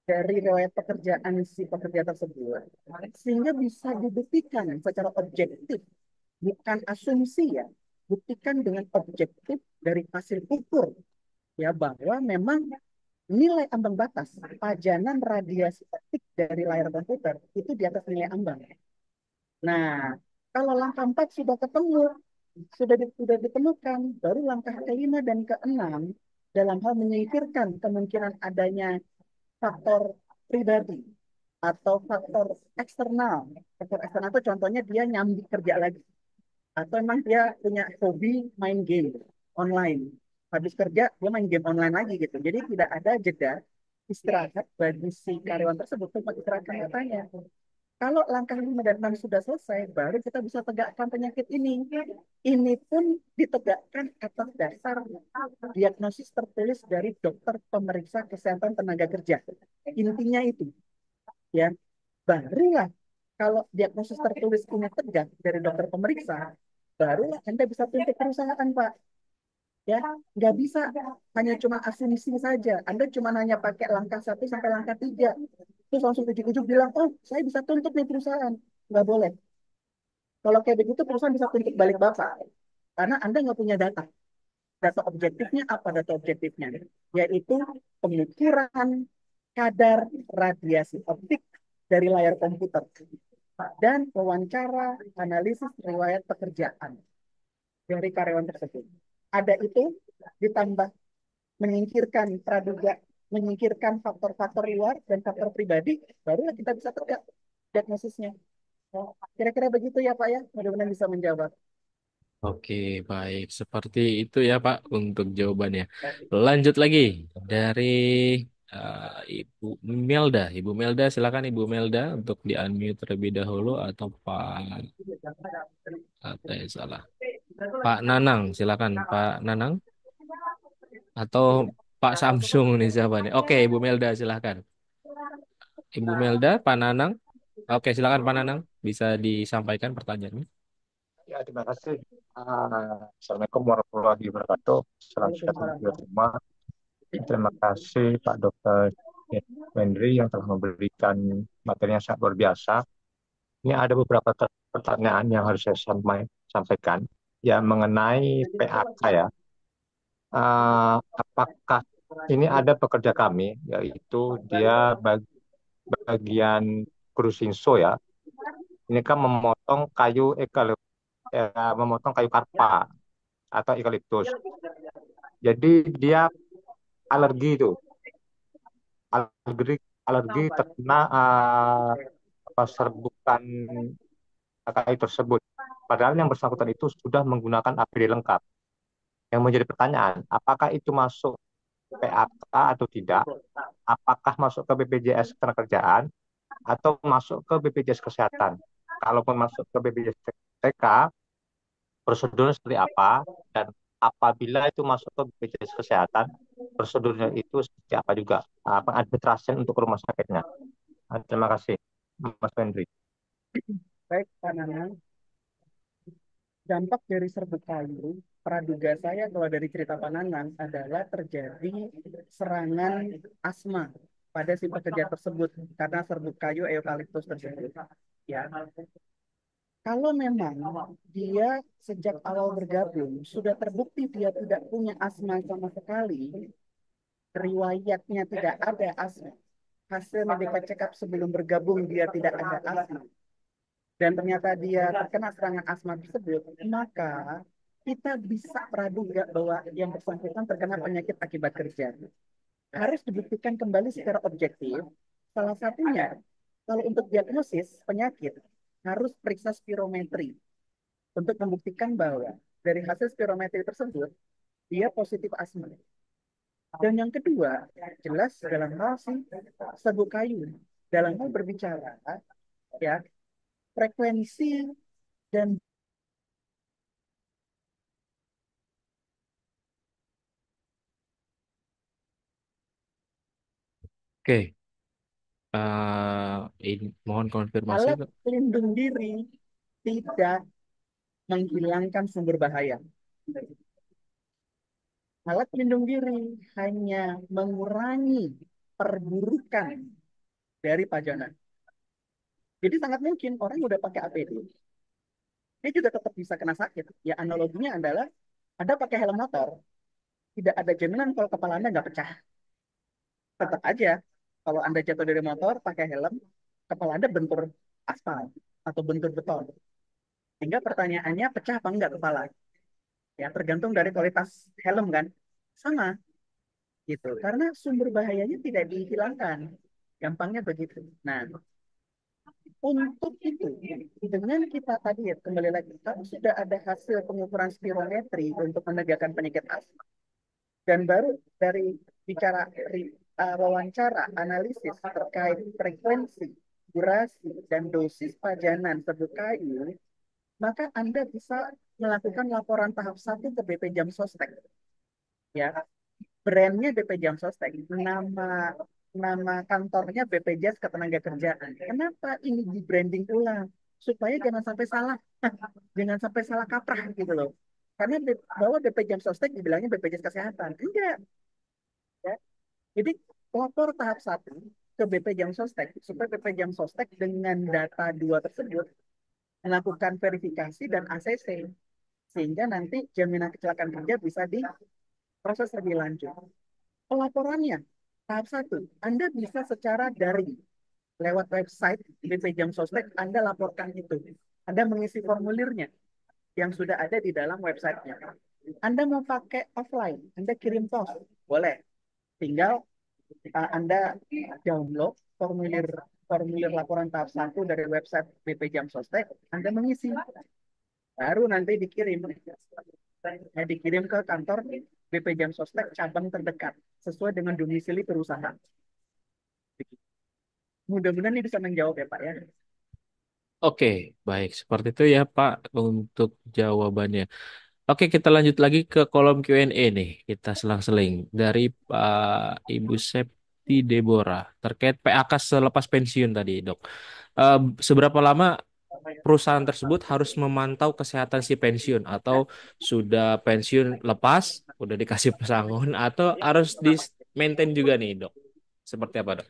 dari riwayat pekerjaan si pekerja tersebut sehingga bisa dibuktikan secara objektif, bukan asumsi ya, buktikan dengan objektif dari hasil ukur ya bahwa memang nilai ambang batas pajanan radiasi optik dari layar komputer itu di atas nilai ambang. Nah, kalau langkah 4 sudah ketemu, sudah ditemukan, baru langkah kelima dan keenam dalam hal menyingkirkan kemungkinan adanya faktor pribadi atau faktor eksternal. Faktor eksternal itu contohnya dia nyambi kerja lagi. Atau memang dia punya hobi main game online. Habis kerja, dia main game online lagi gitu. Jadi tidak ada jeda istirahat bagi si karyawan tersebut untuk istirahatkan katanya. Kalau langkah 5 dan 6 sudah selesai, baru kita bisa tegakkan penyakit ini. Ini pun ditegakkan atas dasar diagnosis tertulis dari dokter pemeriksa kesehatan tenaga kerja. Intinya itu, ya. Barulah kalau diagnosis tertulis ini tegak dari dokter pemeriksa, barulah Anda bisa tuntut perusahaan, Pak. Ya, nggak bisa hanya cuma asumsi saja. Anda cuma hanya pakai langkah 1 sampai langkah 3. Terus langsung ujuk-ujuk bilang, oh saya bisa tuntut nih perusahaan. Nggak boleh. Kalau kayak begitu perusahaan bisa tuntut balik Bapak. Karena Anda nggak punya data. Data objektifnya apa data objektifnya? Yaitu pengukuran kadar radiasi optik dari layar komputer. Dan wawancara analisis riwayat pekerjaan dari karyawan tersebut. Ada itu ditambah menyingkirkan praduga, menyingkirkan faktor-faktor luar dan faktor pribadi, barulah kita bisa tegak diagnosisnya. Kira-kira begitu ya Pak ya, mudah-mudahan bisa menjawab. Oke, baik. Seperti itu ya Pak untuk jawabannya. Lanjut lagi dari Ibu Melda. Ibu Melda, silakan Ibu Melda untuk di-unmute terlebih dahulu atau Pak atau ya salah. Pak Nanang, silakan Pak Nanang atau Pak Samsung nih siapa nih? Oke, Ibu Melda silakan. Ibu Melda, Pak Nanang. Oke, silakan Pak Nanang bisa disampaikan pertanyaannya. Ya, terima kasih. Assalamualaikum warahmatullahi wabarakatuh. Salam sejahtera bagi kita semua. Terima kasih Pak Dr. Wendri yang telah memberikan materi yang sangat luar biasa. Ini ada beberapa pertanyaan yang harus saya sampaikan. ya mengenai PAK ya. Apakah ini ada pekerja kami, yaitu dia bagian Krusinso ya. Ini kan memotong kayu karpa atau eukaliptus. Jadi dia alergi itu, alergi alergi terkena serbukan kayu tersebut. Padahal yang bersangkutan itu sudah menggunakan APD lengkap. Yang menjadi pertanyaan, apakah itu masuk PAK atau tidak? Apakah masuk ke BPJS Ketenagakerjaan atau masuk ke BPJS Kesehatan? Kalaupun masuk ke BPJS TK, prosedurnya seperti apa? Dan apabila itu masuk ke BPJS Kesehatan, prosedurnya itu seperti apa juga? Pengadministrasian untuk rumah sakitnya. Terima kasih, Mas Wendri. Baik, Pak Nanang. Dampak dari serbuk kayu, praduga saya kalau dari cerita Pak Nanang adalah terjadi serangan asma pada si pekerja tersebut karena serbuk kayu eukaliptus tersebut. Ya, kalau memang dia sejak awal bergabung sudah terbukti dia tidak punya asma sama sekali, riwayatnya tidak ada asma, hasil medical check up sebelum bergabung dia tidak ada asma, dan ternyata dia terkena serangan asma tersebut, maka kita bisa praduga bahwa yang bersangkutan terkena penyakit akibat kerja. Harus dibuktikan kembali secara objektif. Salah satunya, kalau untuk diagnosis penyakit, harus periksa spirometri untuk membuktikan bahwa dari hasil spirometri tersebut, dia positif asma. Dan yang kedua, jelas dalam hal serbuk kayu, dalam hal berbicara, ya, frekuensi dan Oke, mohon konfirmasi, alat Pak. pelindung diri tidak menghilangkan sumber bahaya. Alat pelindung diri hanya mengurangi perburukan dari pajanan. Jadi sangat mungkin orang udah pakai APD, dia juga tetap bisa kena sakit. Ya analoginya adalah Anda pakai helm motor, tidak ada jaminan kalau kepala Anda nggak pecah. Tetap aja, kalau Anda jatuh dari motor pakai helm, kepala Anda bentur aspal atau bentur beton. Sehingga pertanyaannya pecah apa enggak kepala? Ya tergantung dari kualitas helm kan. Sama gitu. Karena sumber bahayanya tidak dihilangkan. Gampangnya begitu. Nah, untuk itu, dengan kita tadi ya, kembali lagi, kalau sudah ada hasil pengukuran spirometri untuk menegakkan penyakit asma, dan baru dari bicara wawancara, analisis terkait frekuensi, durasi, dan dosis pajanan serbuk kayu, maka Anda bisa melakukan laporan tahap 1 ke BP Jam Sostek. Ya, brandnya BP Jam Sostek, nama kantornya BPJS Ketenagakerjaan. Kenapa ini di branding ulang? Supaya jangan sampai salah, jangan sampai salah kaprah gitu loh. Karena bahwa BP Jam Sostek dibilangnya BPJS Kesehatan. Enggak. Ya. Jadi lapor tahap 1 ke BP Jam Sostek supaya BP Jam Sostek dengan data dua tersebut melakukan verifikasi dan ACC sehingga nanti jaminan kecelakaan kerja bisa diproses lebih lanjut. Pelaporannya tahap 1, Anda bisa secara daring lewat website BP Jam Sostek, Anda laporkan itu. Anda mengisi formulirnya yang sudah ada di dalam websitenya. Anda mau pakai offline, Anda kirim pos, boleh. Tinggal Anda download formulir formulir laporan tahap 1 dari website BP Jam Sostek, Anda mengisi. Baru nanti dikirim ke kantor BP Jam Sostek cabang terdekat sesuai dengan domisili perusahaan. Mudah-mudahan ini bisa menjawab ya Pak ya. Oke, baik. Seperti itu ya, Pak, untuk jawabannya. Oke, kita lanjut lagi ke kolom Q&A nih. Kita selang-seling dari Ibu Septi Deborah terkait PAK selepas pensiun tadi, Dok. Eh, Seberapa lama perusahaan tersebut harus memantau kesehatan si pensiun atau sudah pensiun lepas, udah dikasih pesangon atau harus di maintain juga nih, Dok? Seperti apa, Dok?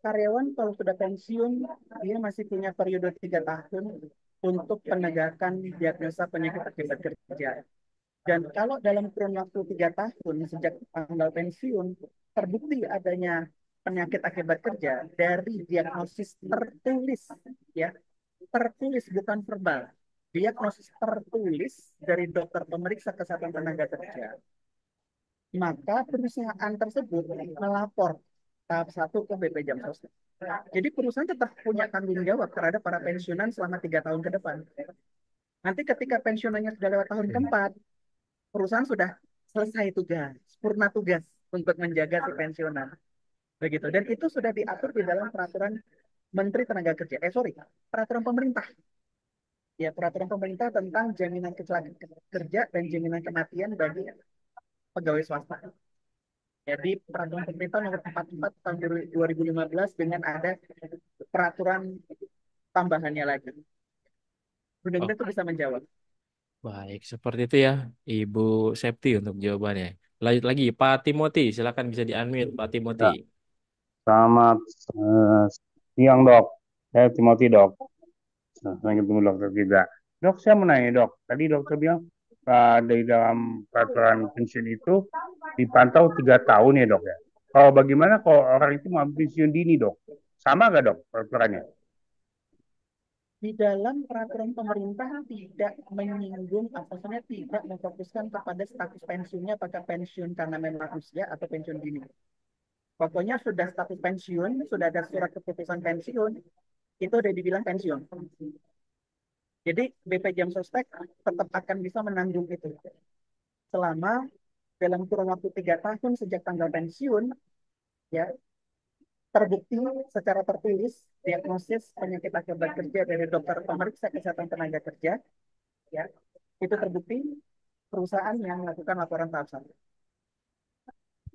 Karyawan kalau sudah pensiun, dia masih punya periode 3 tahun untuk penegakan diagnosa penyakit akibat kerja. Dan kalau dalam kurun waktu 3 tahun sejak tanggal pensiun terbukti adanya penyakit akibat kerja dari diagnosis tertulis, ya, tertulis bukan verbal, diagnosis tertulis dari dokter pemeriksa kesehatan tenaga kerja, maka perusahaan tersebut melapor tahap 1 ke BP Jam Sostek. Jadi perusahaan tetap punya tanggung jawab terhadap para pensiunan selama 3 tahun ke depan. Nanti ketika pensiunannya sudah lewat tahun keempat, perusahaan sudah selesai tugas, purna tugas untuk menjaga si pensiunan. Begitu. Dan itu sudah diatur di dalam peraturan Menteri Tenaga Kerja. Peraturan pemerintah. Ya, peraturan pemerintah tentang jaminan kecelakaan kerja dan jaminan kematian bagi pegawai swasta. Jadi peraturan pemerintah nomor 44 tahun 2015 dengan ada peraturan tambahannya lagi. Mudah-mudahan itu bisa menjawab. Baik, seperti itu ya, Ibu Septi untuk jawabannya. Lanjut lagi, Pak Timothy, silakan bisa di-unmute, Pak Timothy. Ya, selamat siang dok. Saya Timothy dok. Saya ketemu dokter juga. Dok, saya mau nanya dok. Tadi dokter bilang dari dalam peraturan pensiun itu dipantau 3 tahun ya dok ya. Kalau bagaimana kalau orang itu mau pensiun dini dok? Sama nggak dok peraturannya? Di dalam peraturan pemerintah tidak menyinggung, maksudnya tidak memfokuskan kepada status pensiunnya apakah pensiun karena memang usia atau pensiun dini. Pokoknya sudah status pensiun, sudah ada surat keputusan pensiun, itu udah dibilang pensiun. Jadi BP Jam Sostek tetap akan bisa menanggung itu selama dalam kurun waktu 3 tahun sejak tanggal pensiun, ya, terbukti secara tertulis diagnosis penyakit akibat kerja dari dokter pemeriksa kesehatan tenaga kerja, ya, itu terbukti perusahaan yang melakukan laporan tahap 1.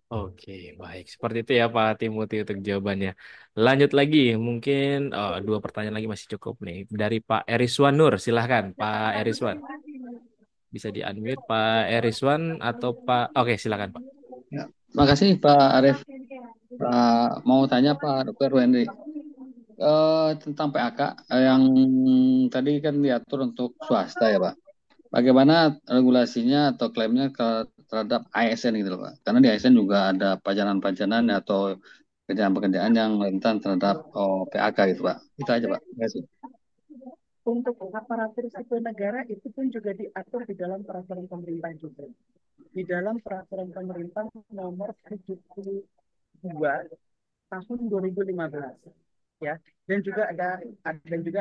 Oke, baik. Seperti itu ya Pak Timothy untuk jawabannya. Lanjut lagi, mungkin 2 pertanyaan lagi masih cukup nih. Dari Pak Eriswan Nur, silahkan Pak Eriswan. Bisa di-unmute Pak Eriswan atau Pak... Oke, silahkan Pak. Ya, makasih Pak Arief. Mau tanya Pak Dr. Wendy tentang PAK yang tadi kan diatur untuk swasta ya Pak. Bagaimana regulasinya atau klaimnya terhadap ASN gitu loh Pak? Karena di ASN juga ada pajanan-pajanan atau pekerjaan-pekerjaan yang rentan terhadap PAK gitu Pak. Itu aja Pak. Terima kasih. Untuk aparatur sipil negara itu pun juga diatur di dalam peraturan pemerintah juga. Di dalam peraturan pemerintah nomor 72 tahun 2015, ya. Dan juga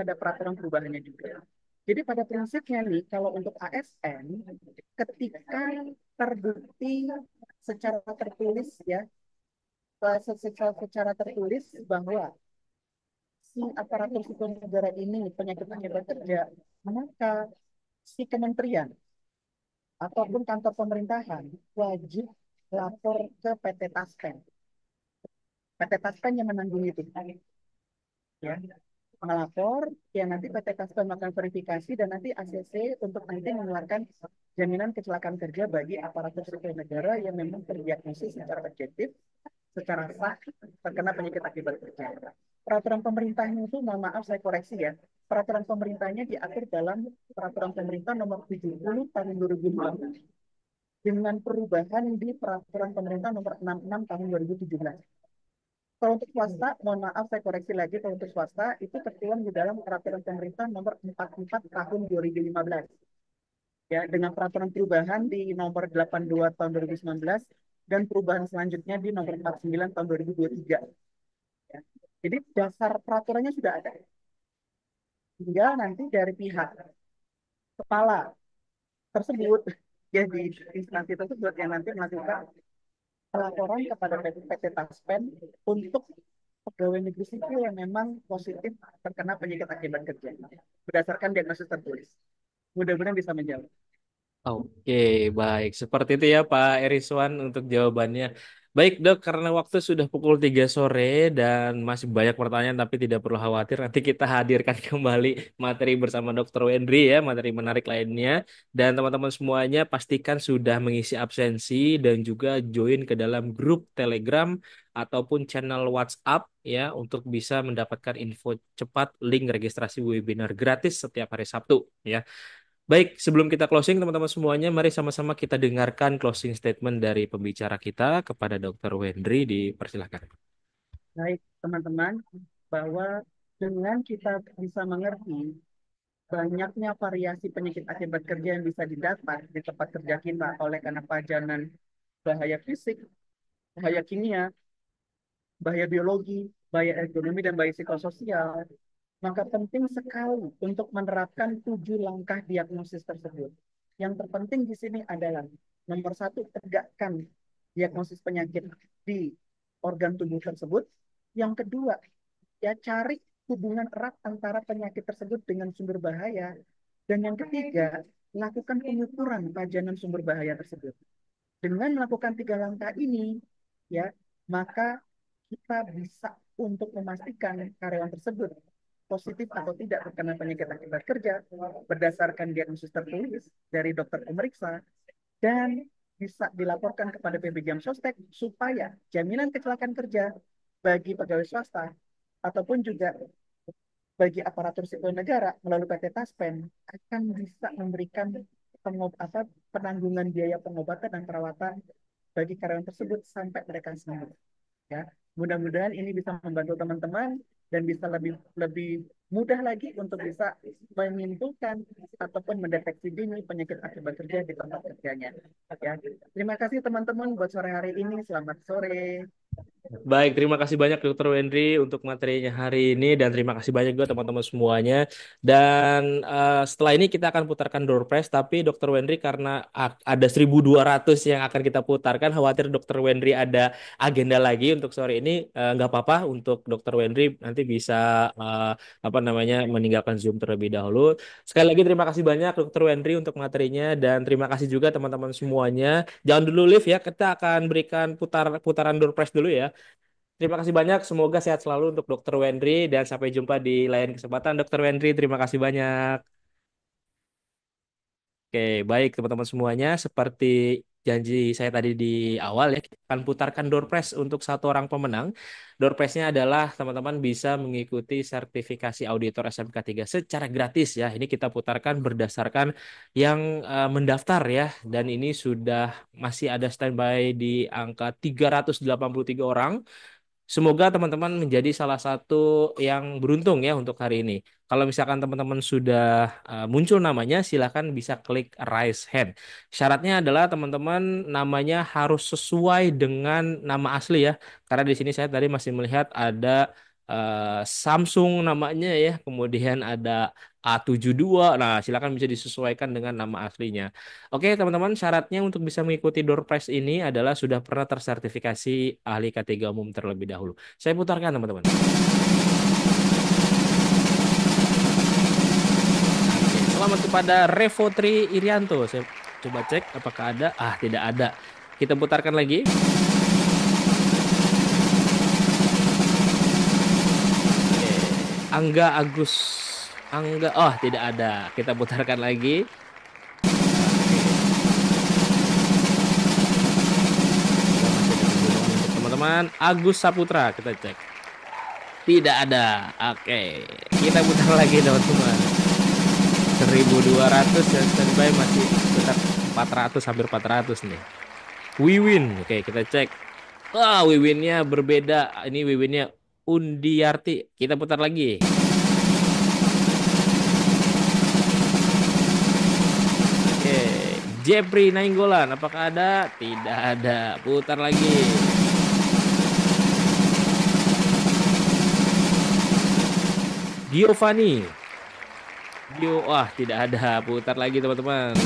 ada peraturan perubahannya juga. Jadi pada prinsipnya nih, kalau untuk ASN, ketika terbukti secara tertulis, ya, secara tertulis bahwa si aparatur sipil negara ini penyakit akibat kerja, maka si kementerian ataupun kantor pemerintahan wajib lapor ke PT Taspen. PT Taspen yang menanggung itu, ya, melapor, ya nanti PT Taspen melakukan verifikasi dan nanti ACC untuk nanti mengeluarkan jaminan kecelakaan kerja bagi aparatur sipil negara yang memang terdiagnosis secara objektif, secara sah terkena penyakit akibat kerja. Peraturan pemerintahnya itu, mohon maaf saya koreksi ya, peraturan pemerintahnya diatur dalam peraturan pemerintah nomor 70 tahun 2015 dengan perubahan di peraturan pemerintah nomor 66 tahun 2017. Kalau untuk swasta, mohon maaf saya koreksi lagi, kalau untuk swasta itu tertuang di dalam peraturan pemerintah nomor 44 tahun 2015. Ya, dengan peraturan perubahan di nomor 82 tahun 2019 dan perubahan selanjutnya di nomor 49 tahun 2023. Ya. Jadi dasar peraturannya sudah ada. Tinggal nanti dari pihak kepala tersebut, ya, di instansi tersebut yang nanti melakukan pelaporan kepada PT Taspen untuk pegawai negeri sipil yang memang positif terkena penyakit akibat kerja berdasarkan diagnosis tertulis. Mudah-mudahan bisa menjawab. Oke, baik. Seperti itu ya Pak Eriswan untuk jawabannya. Baik dok, karena waktu sudah pukul 3 sore dan masih banyak pertanyaan tapi tidak perlu khawatir. Nanti kita hadirkan kembali materi bersama Dr. Wendri ya, materi menarik lainnya. Dan teman-teman semuanya pastikan sudah mengisi absensi dan juga join ke dalam grup Telegram ataupun channel WhatsApp ya untuk bisa mendapatkan info cepat link registrasi webinar gratis setiap hari Sabtu ya. Baik, sebelum kita closing teman-teman semuanya, mari sama-sama kita dengarkan closing statement dari pembicara kita kepada Dr. Wendri, dipersilakan. Baik, teman-teman, bahwa dengan kita bisa mengerti banyaknya variasi penyakit akibat kerja yang bisa didapat di tempat kerja kita oleh karena pajanan bahaya fisik, bahaya kimia, bahaya biologi, bahaya ekonomi, dan bahaya psikososial, maka penting sekali untuk menerapkan 7 langkah diagnosis tersebut. Yang terpenting di sini adalah nomor 1, tegakkan diagnosis penyakit di organ tubuh tersebut. Yang kedua, ya cari hubungan erat antara penyakit tersebut dengan sumber bahaya. Dan yang ketiga, lakukan pengukuran pajanan sumber bahaya tersebut. Dengan melakukan 3 langkah ini, ya, maka kita bisa untuk memastikan karyawan tersebut positif atau tidak terkena penyakit akibat kerja berdasarkan diagnosis tertulis dari dokter pemeriksa dan bisa dilaporkan kepada PB Jam Sostek supaya jaminan kecelakaan kerja bagi pegawai swasta ataupun juga bagi aparatur sipil negara melalui PT Taspen akan bisa memberikan penanggungan biaya pengobatan dan perawatan bagi karyawan tersebut sampai mereka sembuh. Ya, mudah-mudahan ini bisa membantu teman-teman dan bisa lebih lebih mudah lagi untuk bisa menyimpulkan ataupun mendeteksi dini penyakit akibat kerja di tempat kerjanya. Ya, terima kasih teman-teman buat sore hari ini. Selamat sore. Baik, terima kasih banyak Dr. Wendri untuk materinya hari ini dan terima kasih banyak juga teman-teman semuanya. Dan setelah ini kita akan putarkan door prize, tapi Dr. Wendri karena ada 1.200 yang akan kita putarkan, khawatir Dr. Wendri ada agenda lagi untuk sore ini, nggak apa-apa untuk Dr. Wendri nanti bisa meninggalkan Zoom terlebih dahulu. Sekali lagi terima kasih banyak Dr. Wendri untuk materinya dan terima kasih juga teman-teman semuanya. Jangan dulu live ya, kita akan berikan putaran door prize dulu ya. Terima kasih banyak, semoga sehat selalu untuk Dr. Wendri dan sampai jumpa di lain kesempatan. Dr. Wendri, terima kasih banyak. Oke, baik teman-teman semuanya, seperti janji saya tadi di awal ya, kita akan putarkan door prize untuk satu orang pemenang. Door prize-nya adalah teman-teman bisa mengikuti sertifikasi auditor SMK 3 secara gratis ya. Ini kita putarkan berdasarkan yang mendaftar ya, dan ini sudah masih ada standby di angka 383 orang. Semoga teman-teman menjadi salah satu yang beruntung ya untuk hari ini. Kalau misalkan teman-teman sudah muncul namanya, silahkan bisa klik raise hand. Syaratnya adalah teman-teman namanya harus sesuai dengan nama asli ya. Karena di sini saya tadi masih melihat ada Samsung namanya ya, kemudian ada A72. Nah, silakan bisa disesuaikan dengan nama aslinya. Oke, teman-teman, syaratnya untuk bisa mengikuti door prize ini adalah sudah pernah tersertifikasi ahli K3 umum terlebih dahulu. Saya putarkan, teman-teman. Oke, selamat kepada Revotri Irianto. Saya coba cek apakah ada. Tidak ada. Kita putarkan lagi. Oke, Angga, tidak ada. Kita putarkan lagi. Teman-teman, Agus Saputra, kita cek. Tidak ada. Oke, kita putar lagi teman-teman. 1.200 yang standby masih sekitar 400, hampir 400 nih. Wiwin, oke kita cek. Wiwinnya berbeda. Ini Wiwinnya Undiarti. Kita putar lagi. Oke, Jeffrey Nainggolan, apakah ada? Tidak ada. Putar lagi. Giovanni. Tidak ada. Putar lagi teman-teman.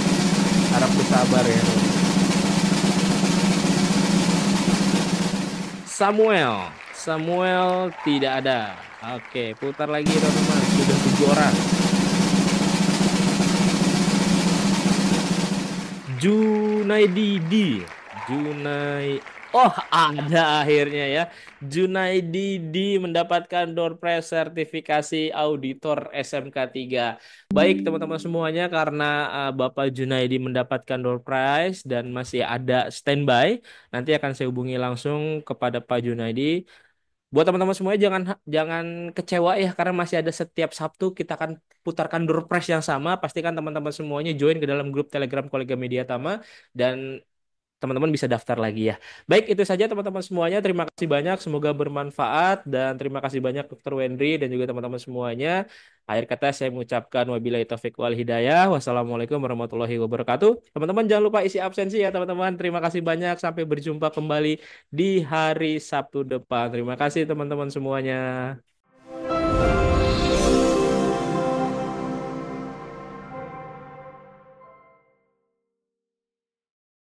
Harap bersabar ya. Samuel tidak ada. Oke, putar lagi teman-teman. Sudah 7 orang. Junaidi. Oh, ada akhirnya ya. Junaidi mendapatkan door prize sertifikasi auditor SMK 3. Baik, teman-teman semuanya, karena Bapak Junaidi mendapatkan door prize dan masih ada standby, nanti akan saya hubungi langsung kepada Pak Junaidi. Buat teman-teman semuanya, jangan jangan kecewa ya, karena masih ada setiap Sabtu kita akan putarkan door prize yang sama. Pastikan teman-teman semuanya join ke dalam grup Telegram Kolega Media Tama, dan teman-teman bisa daftar lagi ya. Baik, itu saja teman-teman semuanya. Terima kasih banyak. Semoga bermanfaat dan terima kasih banyak Dr. Wendri dan juga teman-teman semuanya. Akhir kata saya mengucapkan wabillahi taufik wal hidayah. Wassalamualaikum warahmatullahi wabarakatuh. Teman-teman jangan lupa isi absensi ya teman-teman. Terima kasih banyak. Sampai berjumpa kembali di hari Sabtu depan. Terima kasih teman-teman semuanya.